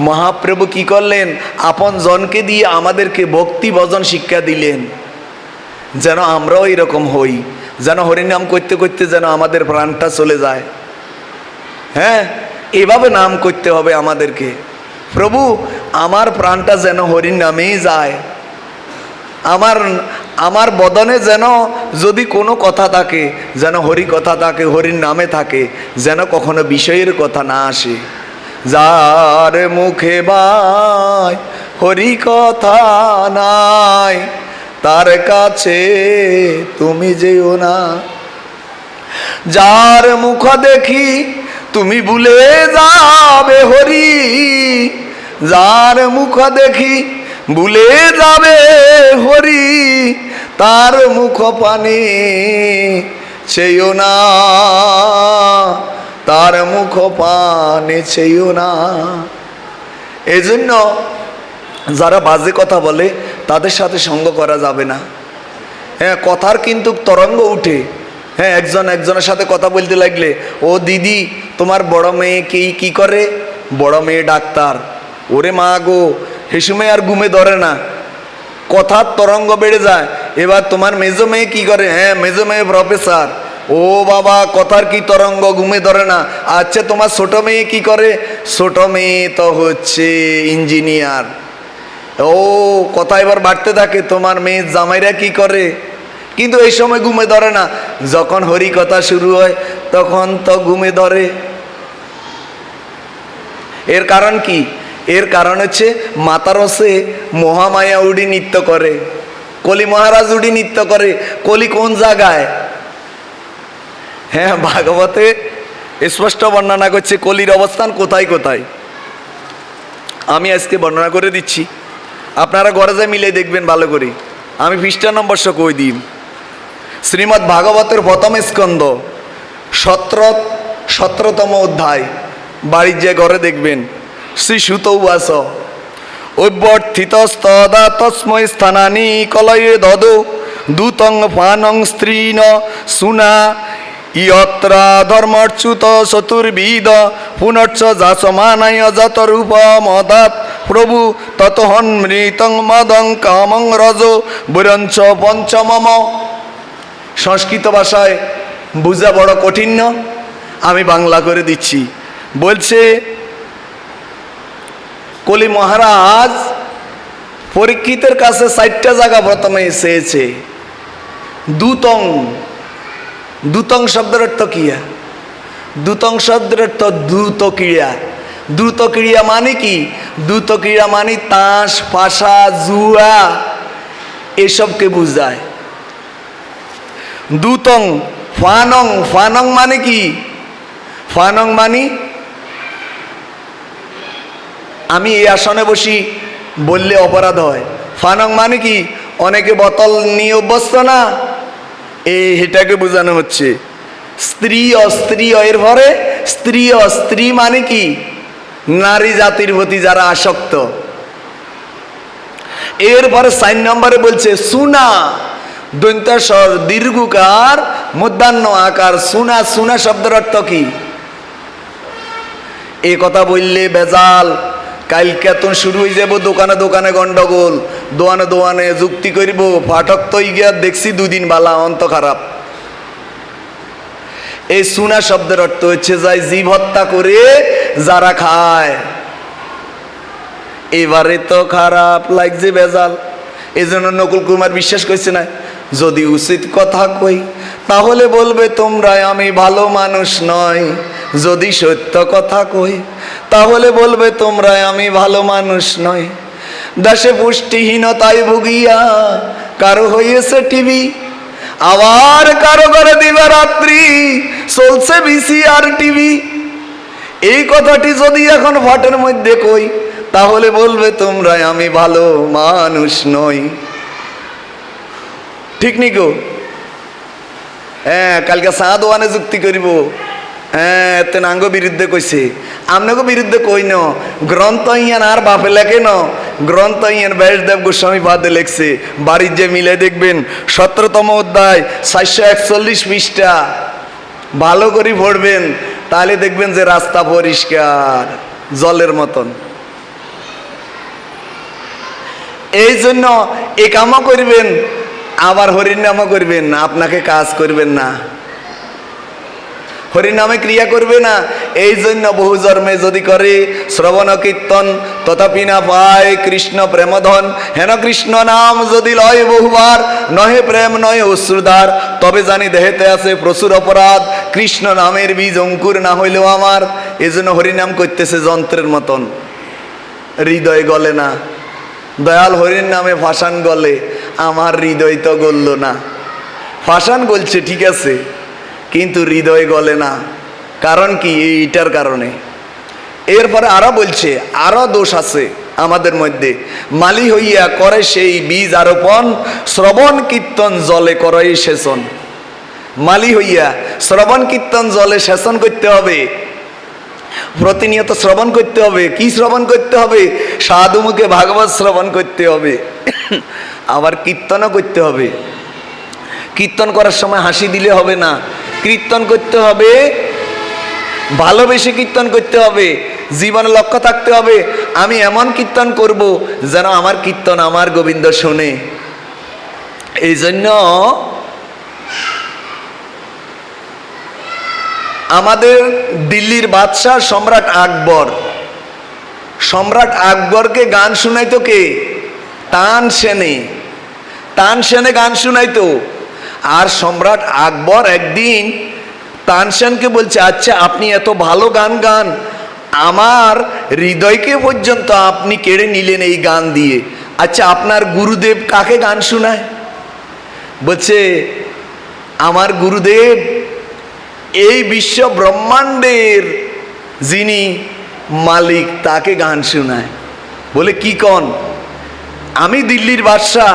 মহাপ্রভু কি করলেন, আপন জনকে দিয়ে আমাদেরকে ভক্তি ভজন শিক্ষা দিলেন, যেন আমরাও এরকম হই, যেন হরিনাম করতে করতে যেন আমাদের প্রাণটা চলে যায়। হ্যাঁ, এভাবে নাম করতে হবে আমাদেরকে, প্রভু আমার প্রাণটা যেন হরির নামেই যায়, আমার বদনে যেন যদি কোনো কথা থাকে যেন হরি কথা থাকে, হরির নামে থাকে, যেন কখনো বিষয়ের কথা না আসে। যার মুখে ভাই হরি কথা নাই, তার কাছে তুমি যেও না। যার মুখ দেখি তুমি ভুলে যাবে হরি, যার মুখ দেখি ভুলে যাবে হরি, তার মুখ পানে চেয়েও না, তার মুখ পানে চেয়েও না। এজন্য যারা বাজে কথা বলে তাদের সাথে সঙ্গ করা যাবে না। হ্যাঁ, কথার কিন্তু তরঙ্গ উঠে। হ্যাঁ, একজন একজনের সাথে কথা বলতে লাগলে, ও দিদি তোমার বড় মেয়ে কি করে, বড় মেয়ে ডাক্তার, ওরে মা গো, সে সময় আর ঘুমে ধরে না, কথার তরঙ্গ বেড়ে যায়। এবার তোমার মেজো মেয়ে কি করে, হ্যাঁ মেজো মেয়ে প্রফেসর, ও বাবা কথার কি তরঙ্গ, ঘুমে ধরে না। আচ্ছা তোমার ছোট মেয়ে কি করে, ছোট মেয়ে তো হচ্ছে ইঞ্জিনিয়ার, ও কথা এবার বাড়তে থাকে। তোমার মেয়ে জামাইরা কি করে, কিন্তু এই সময় ঘুমে ধরে না। যখন হরি কথা শুরু হয় তখন তো ঘুমে ধরে। এর কারণ কি? এর কারণ হচ্ছে মাতার রসে মহামায়া উডি নৃত্য করে, কলি মহারাজ উডি নৃত্য করে। কলি কোন জায়গায়? হ্যাঁ, ভাগবতে স্পষ্ট বর্ণনা করছে কলির অবস্থান কোথায় কোথায়। আমি আজকে বর্ণনা করে দিচ্ছি, আপনারা ঘরে যা মিলে দেখবেন ভালো করে। আমি পৃষ্ঠা নম্বর কই দিই। শ্রীমদ্ ভাগবতের প্রথম স্কন্ধ 17তম অধ্যায়, বাড়ির যে ঘরে দেখবেন। শ্রী সুত উবাস অভ্যর্থিতস্তদা তস্মৈ স্থানানি কলয়ে দদো দূতং ফানং স্ত্রীন সুনা ইয়ত্রা ধর্মচ্যুত চতুর্বিদ পুনর্চ যাচমানায় যতরূপ মদাত প্রভু ততহন্মৃতং মদং কামং রজ বৈরঞ্চ পঞ্চমম। সংস্কৃত ভাষায় বুঝা বড় কঠিন, আমি বাংলা করে দিচ্ছি। বলছে কলি মহারাজ পরীক্ষিতের কাছে 4টা জায়গা প্রথমে চেয়েছে। দূতং, দূতং শব্দের অর্থ কি? দূতং শব্দের অর্থ দ্রুত ক্রিয়া। দ্রুত ক্রিয়া মানে কি? দ্রুত ক্রিয়া মানে তাস পাশা জুয়া এসবকে বুঝায়। দূতং ফানং, ফানং মানে কি? ফানং মানে, আমি এই আসনে বসি বললে অপরাধ হয়। ফানং মানে কি? অনেকে বোতল নিয়ে অভ্যস্ত না, এটাকে বোঝানো হচ্ছে। স্ত্রী অস্ত্রী, এর পরে স্ত্রী অস্ত্রী মানে কি? নারী জাতির প্রতি যারা আসক্ত। এরপরে 4 নম্বরে বলছে সুনা, দন্ত্যস্বর দীর্ঘকার মধ্যাহ্ন আকার সুনা। সুনা শব্দের অর্থ কি? এ কথা বললে বেজাল, কালকে তো শুরু হয়ে যাব দোকানে দোকানে গন্ডগোল, দোয়ানে দোয়ানে যুক্তি করব। পাঠক তো গিয়া দেখছি 2 দিন বালা, অন্ত খারাপ। এই সুনা শব্দের অর্থ হচ্ছে যাই জীব হত্যা করে যারা খায়। এবারে তো খারাপ লাগছে বেজাল। এই জন্য নকুল কুমার বিশ্বাস করছে না, যদি উচিত কথা কই তাহলে বলবে তোমরা আমি ভালো মানুষ নয়, যদি সত্য কথা কই তাহলে বলবে তোমরা আমি ভালো মানুষ নয়। দেশে পুষ্টিহীনতায় ভুগিয়া কারো হয়েছে টিভি, আবার কারো ঘরে দিবারাত্রি চলছে ভিসিআর টিভি। এই কথাটি যদি এখন ভোটের মধ্যে কই, তাহলে বলবে তোমরা আমি ভালো মানুষ নই। ঠিক নি গো? হ্যাঁ, কালকে সাদ ওয়ানে যুক্তি করিব। হ্যাঁ, এতে নাঙ্গ বিরুদ্ধে কইছে, আমনাকে বিরুদ্ধে কই ন। গ্রন্থ ইয়ান আর বাপে লেখে ন, গ্রন্থ ইয়ান ব্যাসদেব গোস্বামী পাদে লেখছে। বাড়ির যে মিলে দেখবেন 17তম অধ্যায় 441 পৃষ্ঠা, ভালো করে পড়বেন, তাহলে দেখবেন যে রাস্তা পরিষ্কার জলের মতন। এই জন্য এ কামও করবেন, আবার হরির নামও করবেন না, আপনাকে কাজ করবেন না, হরির নামে ক্রিয়া করবে না। এই জন্য বহু জন্মে যদি করে শ্রবণ কীর্তন তথাপি না পায় কৃষ্ণ প্রেমধন। হেন কৃষ্ণ নাম যদি লয় বহুবার, নহে প্রেম নয় অশ্রুধার, তবে জানি দেহেতে আছে প্রচুর অপরাধ, কৃষ্ণ নামের বীজ অঙ্কুর না হইলেও আমার। এই জন্য হরিনাম করতেছে যন্ত্রের মতন, হৃদয় গলে না। দয়াল হরির নামে ফাঁসান গলে, আমার হৃদয় তো গলল না। ফাঁসান গলছে ঠিক আছে, কিন্তু হৃদয় গলে না। কারণ কি? এইটার কারণে। এরপরে আরো বলছে, আরো দোষ আছে আমাদের মধ্যে। মালি হইয়া করে সেই বীজ আরোপণ, শ্রবণ কীর্তন জলে করে সেচন। মালি হইয়া শ্রবণ কীর্তন জলে সেচন করতে হবে, প্রতিনিয়ত শ্রবণ করতে হবে। কি শ্রবণ করতে হবে? সাধু মুখে ভাগবত শ্রবণ করতে হবে, আবার কীর্তনও করতে হবে। কীর্তন করার সময় হাসি দিলে হবে না, কীর্তন করতে হবে ভালোবেসে, কীর্তন করতে হবে। জীবনে লক্ষ্য থাকতে হবে, আমি এমন কীর্তন করব যেন আমার কীর্তন আমার গোবিন্দ শোনে। এই জন্য আমাদের দিল্লির বাদশাহ সম্রাট আকবর, সম্রাট আকবরকে গান শুনাইতো কে? তানসেনে, তানসেনে গান শুনাইতো। আর সম্রাট আকবর একদিন তানসেনকে বলছে, আচ্ছা আপনি এত ভালো গান গান, আমার হৃদয়কে পর্যন্ত আপনি কেড়ে নিলেন এই গান দিয়ে। আচ্ছা আপনার গুরুদেব কাকে গান শোনায়? বলছে আমার গুরুদেব এই বিশ্ব ব্রহ্মাণ্ডের যিনি মালিক তাকে গান শোনায়। বলে কি কন? আমি দিল্লির বাদশাহ,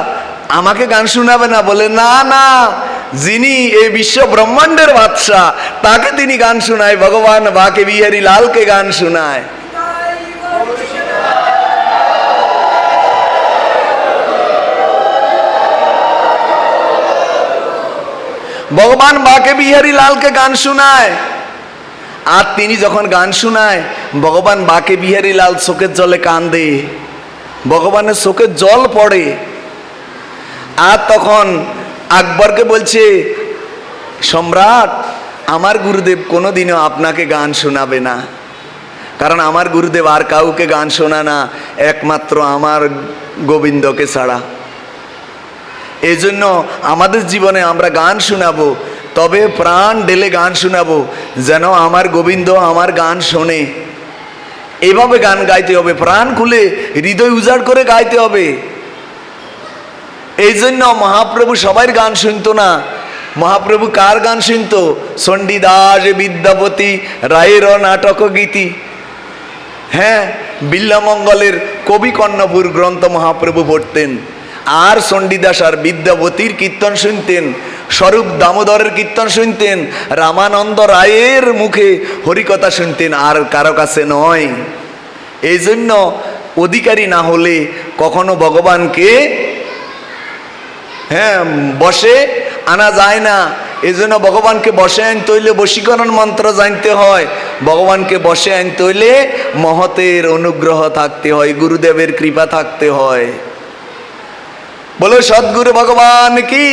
আমাকে গান শোনাবে না? বলে না না, যিনি এই বিশ্ব ব্রহ্মাণ্ডের বাদশাহ তাকে তিনি গান শোনায়, ভগবান বাকে বিহারী লালকে গান শোনায়। ভগবান বাকে বিহারী লালকে গান শোনায়। আর তিনি যখন গান শোনায়, ভগবান বাকে বিহারী লাল চোখের জলে কান্দে, ভগবানের চোখের জল পড়ে। আর তখন আকবরকে বলছে, সম্রাট আমার গুরুদেব কোনোদিনও আপনাকে গান শোনাবে না, কারণ আমার গুরুদেব আর কাউকে গান শোনায় না, একমাত্র আমার গোবিন্দকে ছাড়া। এই জন্য আমাদের জীবনে আমরা গান শোনাবো, তবে প্রাণ ঢেলে গান শোনাবো, যেন আমার গোবিন্দ আমার গান শোনে। এইভাবে গান গাইতে হবে, প্রাণ খুলে হৃদয় উজাড় করে গাইতে হবে। এই জন্য মহাপ্রভু সবাই গান শুনতো না। মহাপ্রভু কার গান শুনতো? চণ্ডীদাস বিদ্যাপতি রায়ের নাটক গীতি। হ্যাঁ, বিল্লামঙ্গলের কবি কর্ণপুর গ্রন্থ মহাপ্রভু পড়তেন, আর চণ্ডীদাস আর বিদ্যাপতির কীর্তন শুনতেন, স্বরূপ দামোদরের কীর্তন শুনতেন, রামানন্দ রায়ের মুখে হরিকথা শুনতেন, আর কারো কাছে নয়। এই জন্য অধিকারী না হলে কখনো ভগবানকে বসে আনা যায় না। এই জন্য ভগবানকে বসে আনতে হইলে বশীকরণ মন্ত্র জানতে হয়, ভগবানকে বসে আনতে হইলে মহতের অনুগ্রহ থাকতে হয়, গুরুদেবের কৃপা থাকতে হয়। বলো সদ্গুরু ভগবান কি?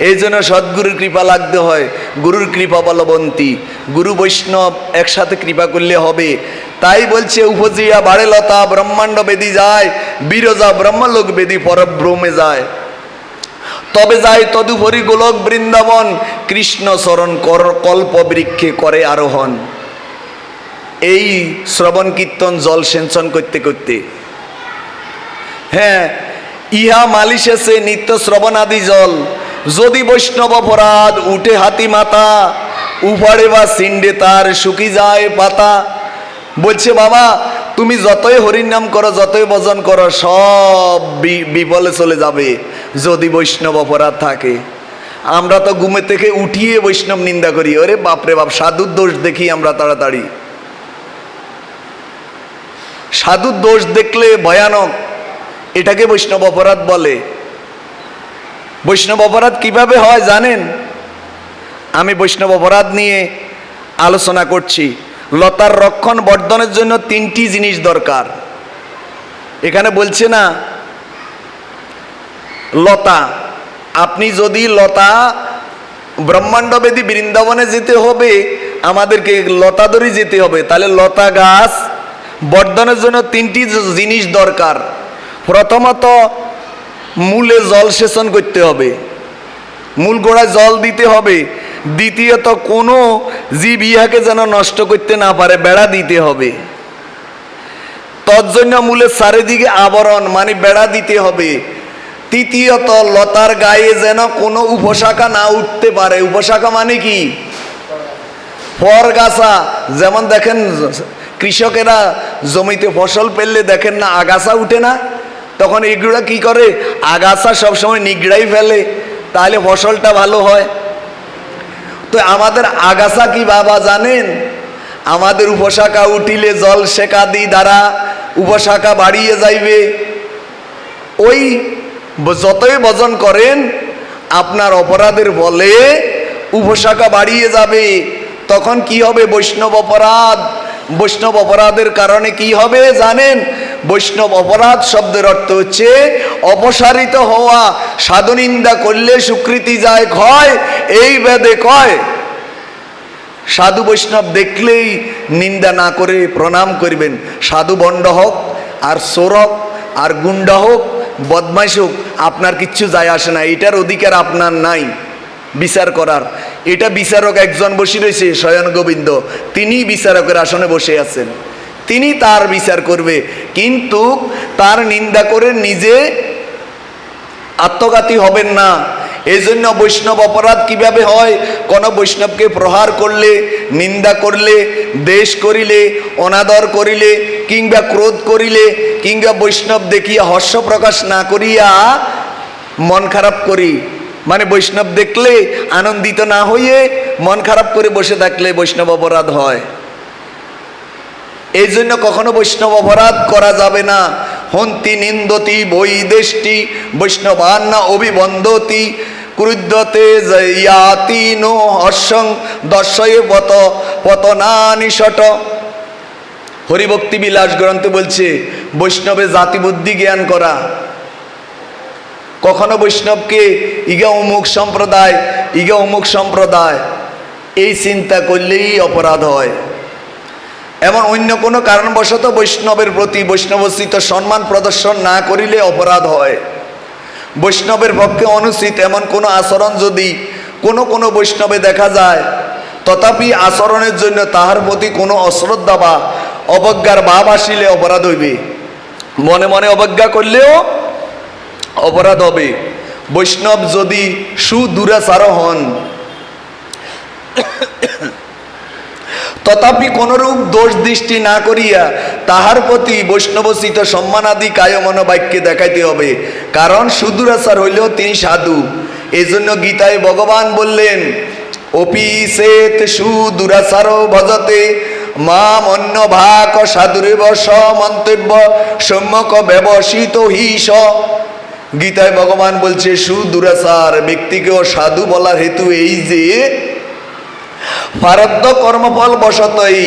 এই জন্য সদ্গুরুর কৃপা লাগতে হয়, গুরুর কৃপা বলবন্তী। গুরু বৈষ্ণব একসাথে কৃপা করলে হবে। তাই বলছে, উপজিয়া বাড়ে লতা ব্রহ্মাণ্ড বেদি যায়, বিরজা ব্রহ্মলোক বেদি পরব্রহ্মে যায়, তবে যায় তদুপরি গোলক বৃন্দাবন, কৃষ্ণ চরণ কল্প বৃক্ষে করে আরোহণ। এই শ্রবণ কীর্তন জল সেঞ্চন করতে করতে হ্যাঁ, ইহা মালিশেছে নিত্য শ্রবণাদি জল, যদি বৈষ্ণব অপরাধ উঠে হাতি মাথা, উপাড়ে বা সিন্ডে তার শুকি যায় পাতা। বলছে বাবা তুমি যতই হরির নাম করো, যতই ভজন করো, সব বিফলে চলে যাবে যদি বৈষ্ণব অপরাধ থাকে। আমরা তো ঘুমে থেকে উঠিয়ে বৈষ্ণব নিন্দা করি, ওরে বাপরে বাপ, সাধুর দোষ দেখি আমরা তাড়াতাড়ি। সাধুর দোষ দেখলে ভয়ানক, এটাকে বৈষ্ণব অপরাধ বলে। বৈষ্ণব অপরাধ কিভাবে হয় জানেন? আমি বৈষ্ণব অপরাধ নিয়ে আলোচনা করছি। লতার রক্ষণ বর্ধনের জন্য তিনটি জিনিস দরকার। এখানে বলছে না লতা, আপনি যদি লতা ব্রহ্মাণ্ডবেদী বৃন্দাবনে যেতে হবে, আমাদেরকে লতা ধরে যেতে হবে, তাহলে লতা গাছ বর্ধনের জন্য তিনটি জিনিস দরকার। প্রথমত মূলে জল সেচন করতে হবে, মূল গোড়ায় জল দিতে হবে। দ্বিতীয়ত কোনো জীব ইহাকে যেন নষ্ট করতে না পারে, বেড়া দিতে হবে। তজ্জন্য মূলের চারিদিকে আবরণ মানে বেড়া দিতে হবে। তৃতীয়ত লতার গায়ে যেন কোনো উপশাখা না উঠতে পারে। উপশাখা মানে কি? পরগাছা। যেমন দেখেন কৃষকেরা জমিতে ফসল পেলে দেখেন না আগাছা উঠে না, তখন এগুলা কি করে? আগাছা সবসময় নিগড়াই ফেলে, তাহলে ফসলটা ভালো হয়। তো আমাদের আগাছা কি বাবা জানেন? আমাদের উপশাখা উঠিলে জল সেকাদি দ্বারা উপশাখা বাড়িয়ে যাইবে। ওই যতই ভজন করেন আপনার অপরাধের ফলে উপশাখা বাড়িয়ে যাবে। তখন কি হবে? বৈষ্ণব অপরাধ। বৈষ্ণব অপরাধের কারণে কি হবে জানেন? বৈষ্ণব অপরাধ শব্দের অর্থ হচ্ছে অপসারিত হওয়া। সাধু নিন্দা করলে সুকৃতি যায় ক্ষয়, এই বেদে কয়। সাধু বৈষ্ণব দেখলেই নিন্দা না করে প্রণাম করবেন। সাধু বন্ড হোক আর চোর হোক আর গুন্ডা হোক বদমাইশ হোক, আপনার কিচ্ছু যায় আসে না। এটার অধিকার আপনার নাই বিচার করার। এটা বিচারক একজন বসে রয়েছে, স্বয়ং গোবিন্দ, তিনি বিচারকের আসনে বসে আছেন, তিনি তার বিচার করবে। কিন্তু তার নিন্দা করে নিজে আত্মঘাতী হবেন না। এই জন্য বৈষ্ণব অপরাধ কিভাবে হয়? কোন বৈষ্ণবকে প্রহার করলে, নিন্দা করলে, দ্বেষ করিলে, অনাদর করিলে, কিংবা ক্রোধ করিলে, কিংবা বৈষ্ণব দেখিয়া হর্ষ প্রকাশ না করিয়া মন খারাপ করি, মানে বৈষ্ণব দেখলে আনন্দিত না হইয়ে মন খারাপ করে বসে থাকলে বৈষ্ণব অপরাধ হয়। এই জন্য কখনো বৈষ্ণব অপরাধ করা যাবে না। হন্তি নিন্দতি বৈদেষ্টি বৈষ্ণবান্না অভিবন্ধতি ক্রুদ্ধতে ইয়াতি নো হর্ষং দর্শয়ে পত পতনানিশট। হরিভক্তি বিলাস গ্রন্থে বলছে বৈষ্ণবে জাতি বুদ্ধি জ্ঞান করা। কখনো বৈষ্ণবকে ইগা অমুক সম্প্রদায়, ইগা অমুক সম্প্রদায়, এই চিন্তা করলেই অপরাধ হয়। এমন অন্য কোনো কারণবশত বৈষ্ণবের প্রতি বৈষ্ণবোচিত সম্মান প্রদর্শন না করিলে অপরাধ হয়। বৈষ্ণবের পক্ষে অনুচিত এমন কোনো আচরণ যদি কোনো বৈষ্ণবে দেখা যায়, তথাপি আচরণের জন্য তাহার প্রতি কোনো অশ্রদ্ধা বা অবজ্ঞার ভাব আসিলে অপরাধ হইবে। মনে মনে অবজ্ঞা করলেও অপরাধ হবে। বৈষ্ণব যদি সুদূরাচার হন, তথাপি কোনরূপ দোষ দৃষ্টি না করিয়া তাহার প্রতি বৈষ্ণবোচিত সম্মানাদি কায় মনোবাক্যে দেখাইতে হবে। কারণ সুদূরাচার হইলেও তিনি সাধু। এই জন্য গীতায় ভগবান বললেন, অপি সেত সুদূরাচার ভজতে মাম অন্য ভাক সাধুরেব মন্তব্য সম্যক ব্যবসিত হিস। গীতায় ভগবান বলছে সুদূরাচার ব্যক্তিকেও সাধু বলার হেতু এই যে প্রারব্ধ কর্মফল বশতই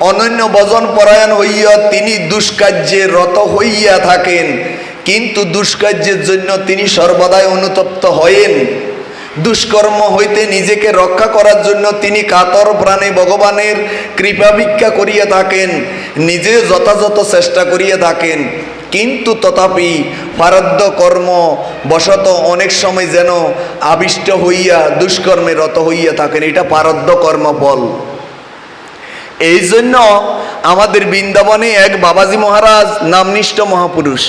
অনন্য ভজন পরায়ণ হইয়া তিনি দুষ্কার্যে রত হইয়া থাকেন, কিন্তু দুষ্কার্যের জন্য তিনি সর্বদাই অনুতপ্ত হয়েন। দুষ্কর্ম হইতে নিজেকে রক্ষা করার জন্য তিনি কাতর প্রাণে ভগবানের কৃপা ভিক্ষা করিয়া থাকেন, নিজে যথাযথ চেষ্টা করিয়া থাকেন, কিন্তু তথাপি প্রারব্ধ কর্ম বশত অনেক সময় যেন আবিষ্ট হইয়া দুষ্কর্মে রত হইয়া থাকেন। এটা প্রারব্ধ কর্মফল। এই জন্য আমাদের বৃন্দাবনে এক বাবাজি মহারাজ নামনিষ্ঠ মহাপুরুষ,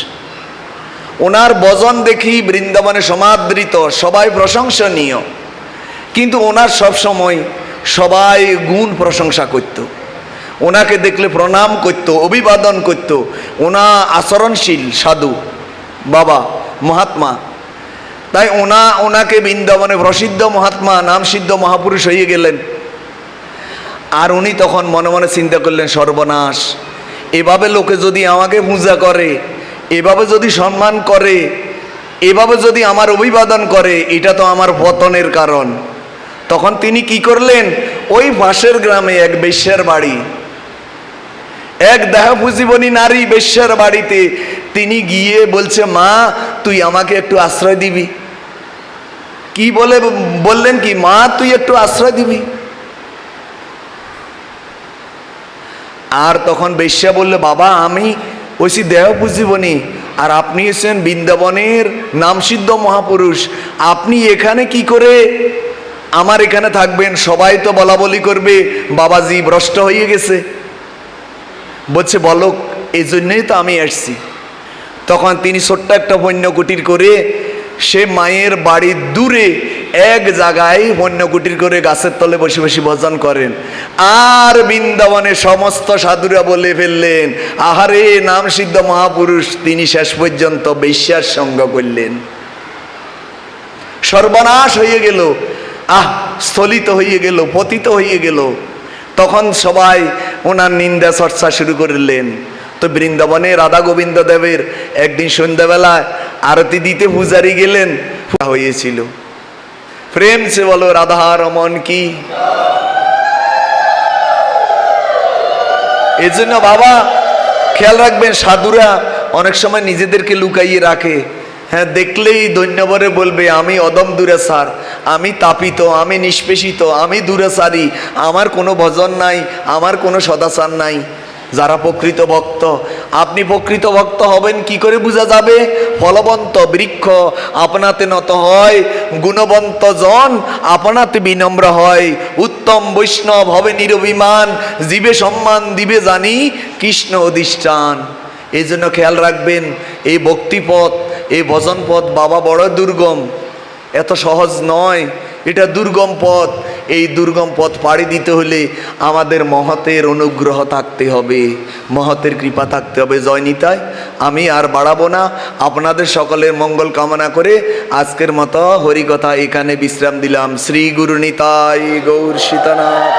ওনার ভজন দেখি বৃন্দাবনে সমাদৃত, সবাই প্রশংসনীয়, কিন্তু ওনার সব সময় সবাই গুণ প্রশংসা করত, ওনাকে দেখলে প্রণাম করত, অভিবাদন করত। ওনা আচরণশীল সাধু বাবা মহাত্মা, তাই ওনাকে বৃন্দাবনে প্রসিদ্ধ মহাত্মা, নাম সিদ্ধ মহাপুরুষ হয়ে গেলেন। আর উনি তখন মনে মনে চিন্তা করলেন, সর্বনাশ, এভাবে লোকে যদি আমাকে পূজা করে, এভাবে যদি সম্মান করে, এভাবে যদি আমার অভিবাদন করে, এটা তো আমার পতনের কারণ। তখন তিনি কি করলেন, ওই পাশের গ্রামে এক বেশ্যার বাড়ি, এক দেহপুঁজিবনী নারী বেশ্যার বাড়িতে তিনি গিয়ে বলছে, মা তুই আমাকে একটু আশ্রয় দিবি। কি বললেন কি, মা তুই একটু আশ্রয় দিবি। আর তখন বেশ্যা বললে, বাবা আমি ওইসি দেহপুঁজিবনী, আর আপনি এসেছেন বৃন্দাবনের নামসিদ্ধ মহাপুরুষ, আপনি এখানে কি করে আমার এখানে থাকবেন? সবাই তো বলা বলি করবে বাবাজি ভ্রষ্ট হয়ে গেছে। বলছে, বলো, এই জন্যই তো আমি আসছি। তখন তিনি ছোট্ট একটা পণ্য কুটির করে সে মায়ের বাড়ির দূরে এক জায়গায় পণ্য কুটির করে গাছের তলে বসে বসে ভজন করেন। আর বৃন্দাবনের সমস্ত সাধুরা বলে ফেললেন, আহারে নাম সিদ্ধ মহাপুরুষ তিনি শেষ পর্যন্ত বেশ্যার সঙ্গ করলেন, সর্বনাশ হয়ে গেল, স্থলিত হয়ে গেল, পতিত হয়ে গেল। তখন সবাই ওনার নিন্দা চর্চা শুরু করলেন। তো বৃন্দাবনে রাধা গোবিন্দ দেবের একদিন সন্ধ্যাবেলায় আরতি দিতে পূজারি গেলেন, হয়েছিল। প্রেম সে বলো রাধা রমন কি। এজন্য বাবা খেয়াল রাখবেন, সাধুরা অনেক সময় নিজেদেরকে লুকাইয়ে রাখে। হ্যাঁ, দেখলেই দৈন্যবরে বলবে, আমি অদম দুরাচার, আমি তাপিত, আমি নিষ্পেষিত, আমি দুরাচারী, আমার কোনো ভজন নাই, আমার কোনো সদাচার নাই। যারা প্রকৃত ভক্ত, আপনি প্রকৃত ভক্ত হবেন কি করে বোঝা যাবে? ফলবন্ত বৃক্ষ আপনাতে নত হয়, গুণবন্ত জন আপনাতে বিনম্র হয়, উত্তম বৈষ্ণব হবে নিরভিমান, জীবে সম্মান দিবে জানি কৃষ্ণ অধিষ্ঠান। এই জন্য খেয়াল রাখবেন, এই ভক্তিপথ, এই ভজন পথ বাবা বড় দুর্গম, এত সহজ নয়, এটা দুর্গম পথ। এই দুর্গম পথ পাড়ি দিতে হলে আমাদের মহতের অনুগ্রহ থাকতে হবে, মহতের কৃপা থাকতে হবে। জয় নিতাই। আমি আর বাড়াবো না, আপনাদের সকলের মঙ্গল কামনা করে আজকের মতো হরিকথা এখানে বিশ্রাম দিলাম। শ্রী গুরু নিতাই গৌর সীতানাথ।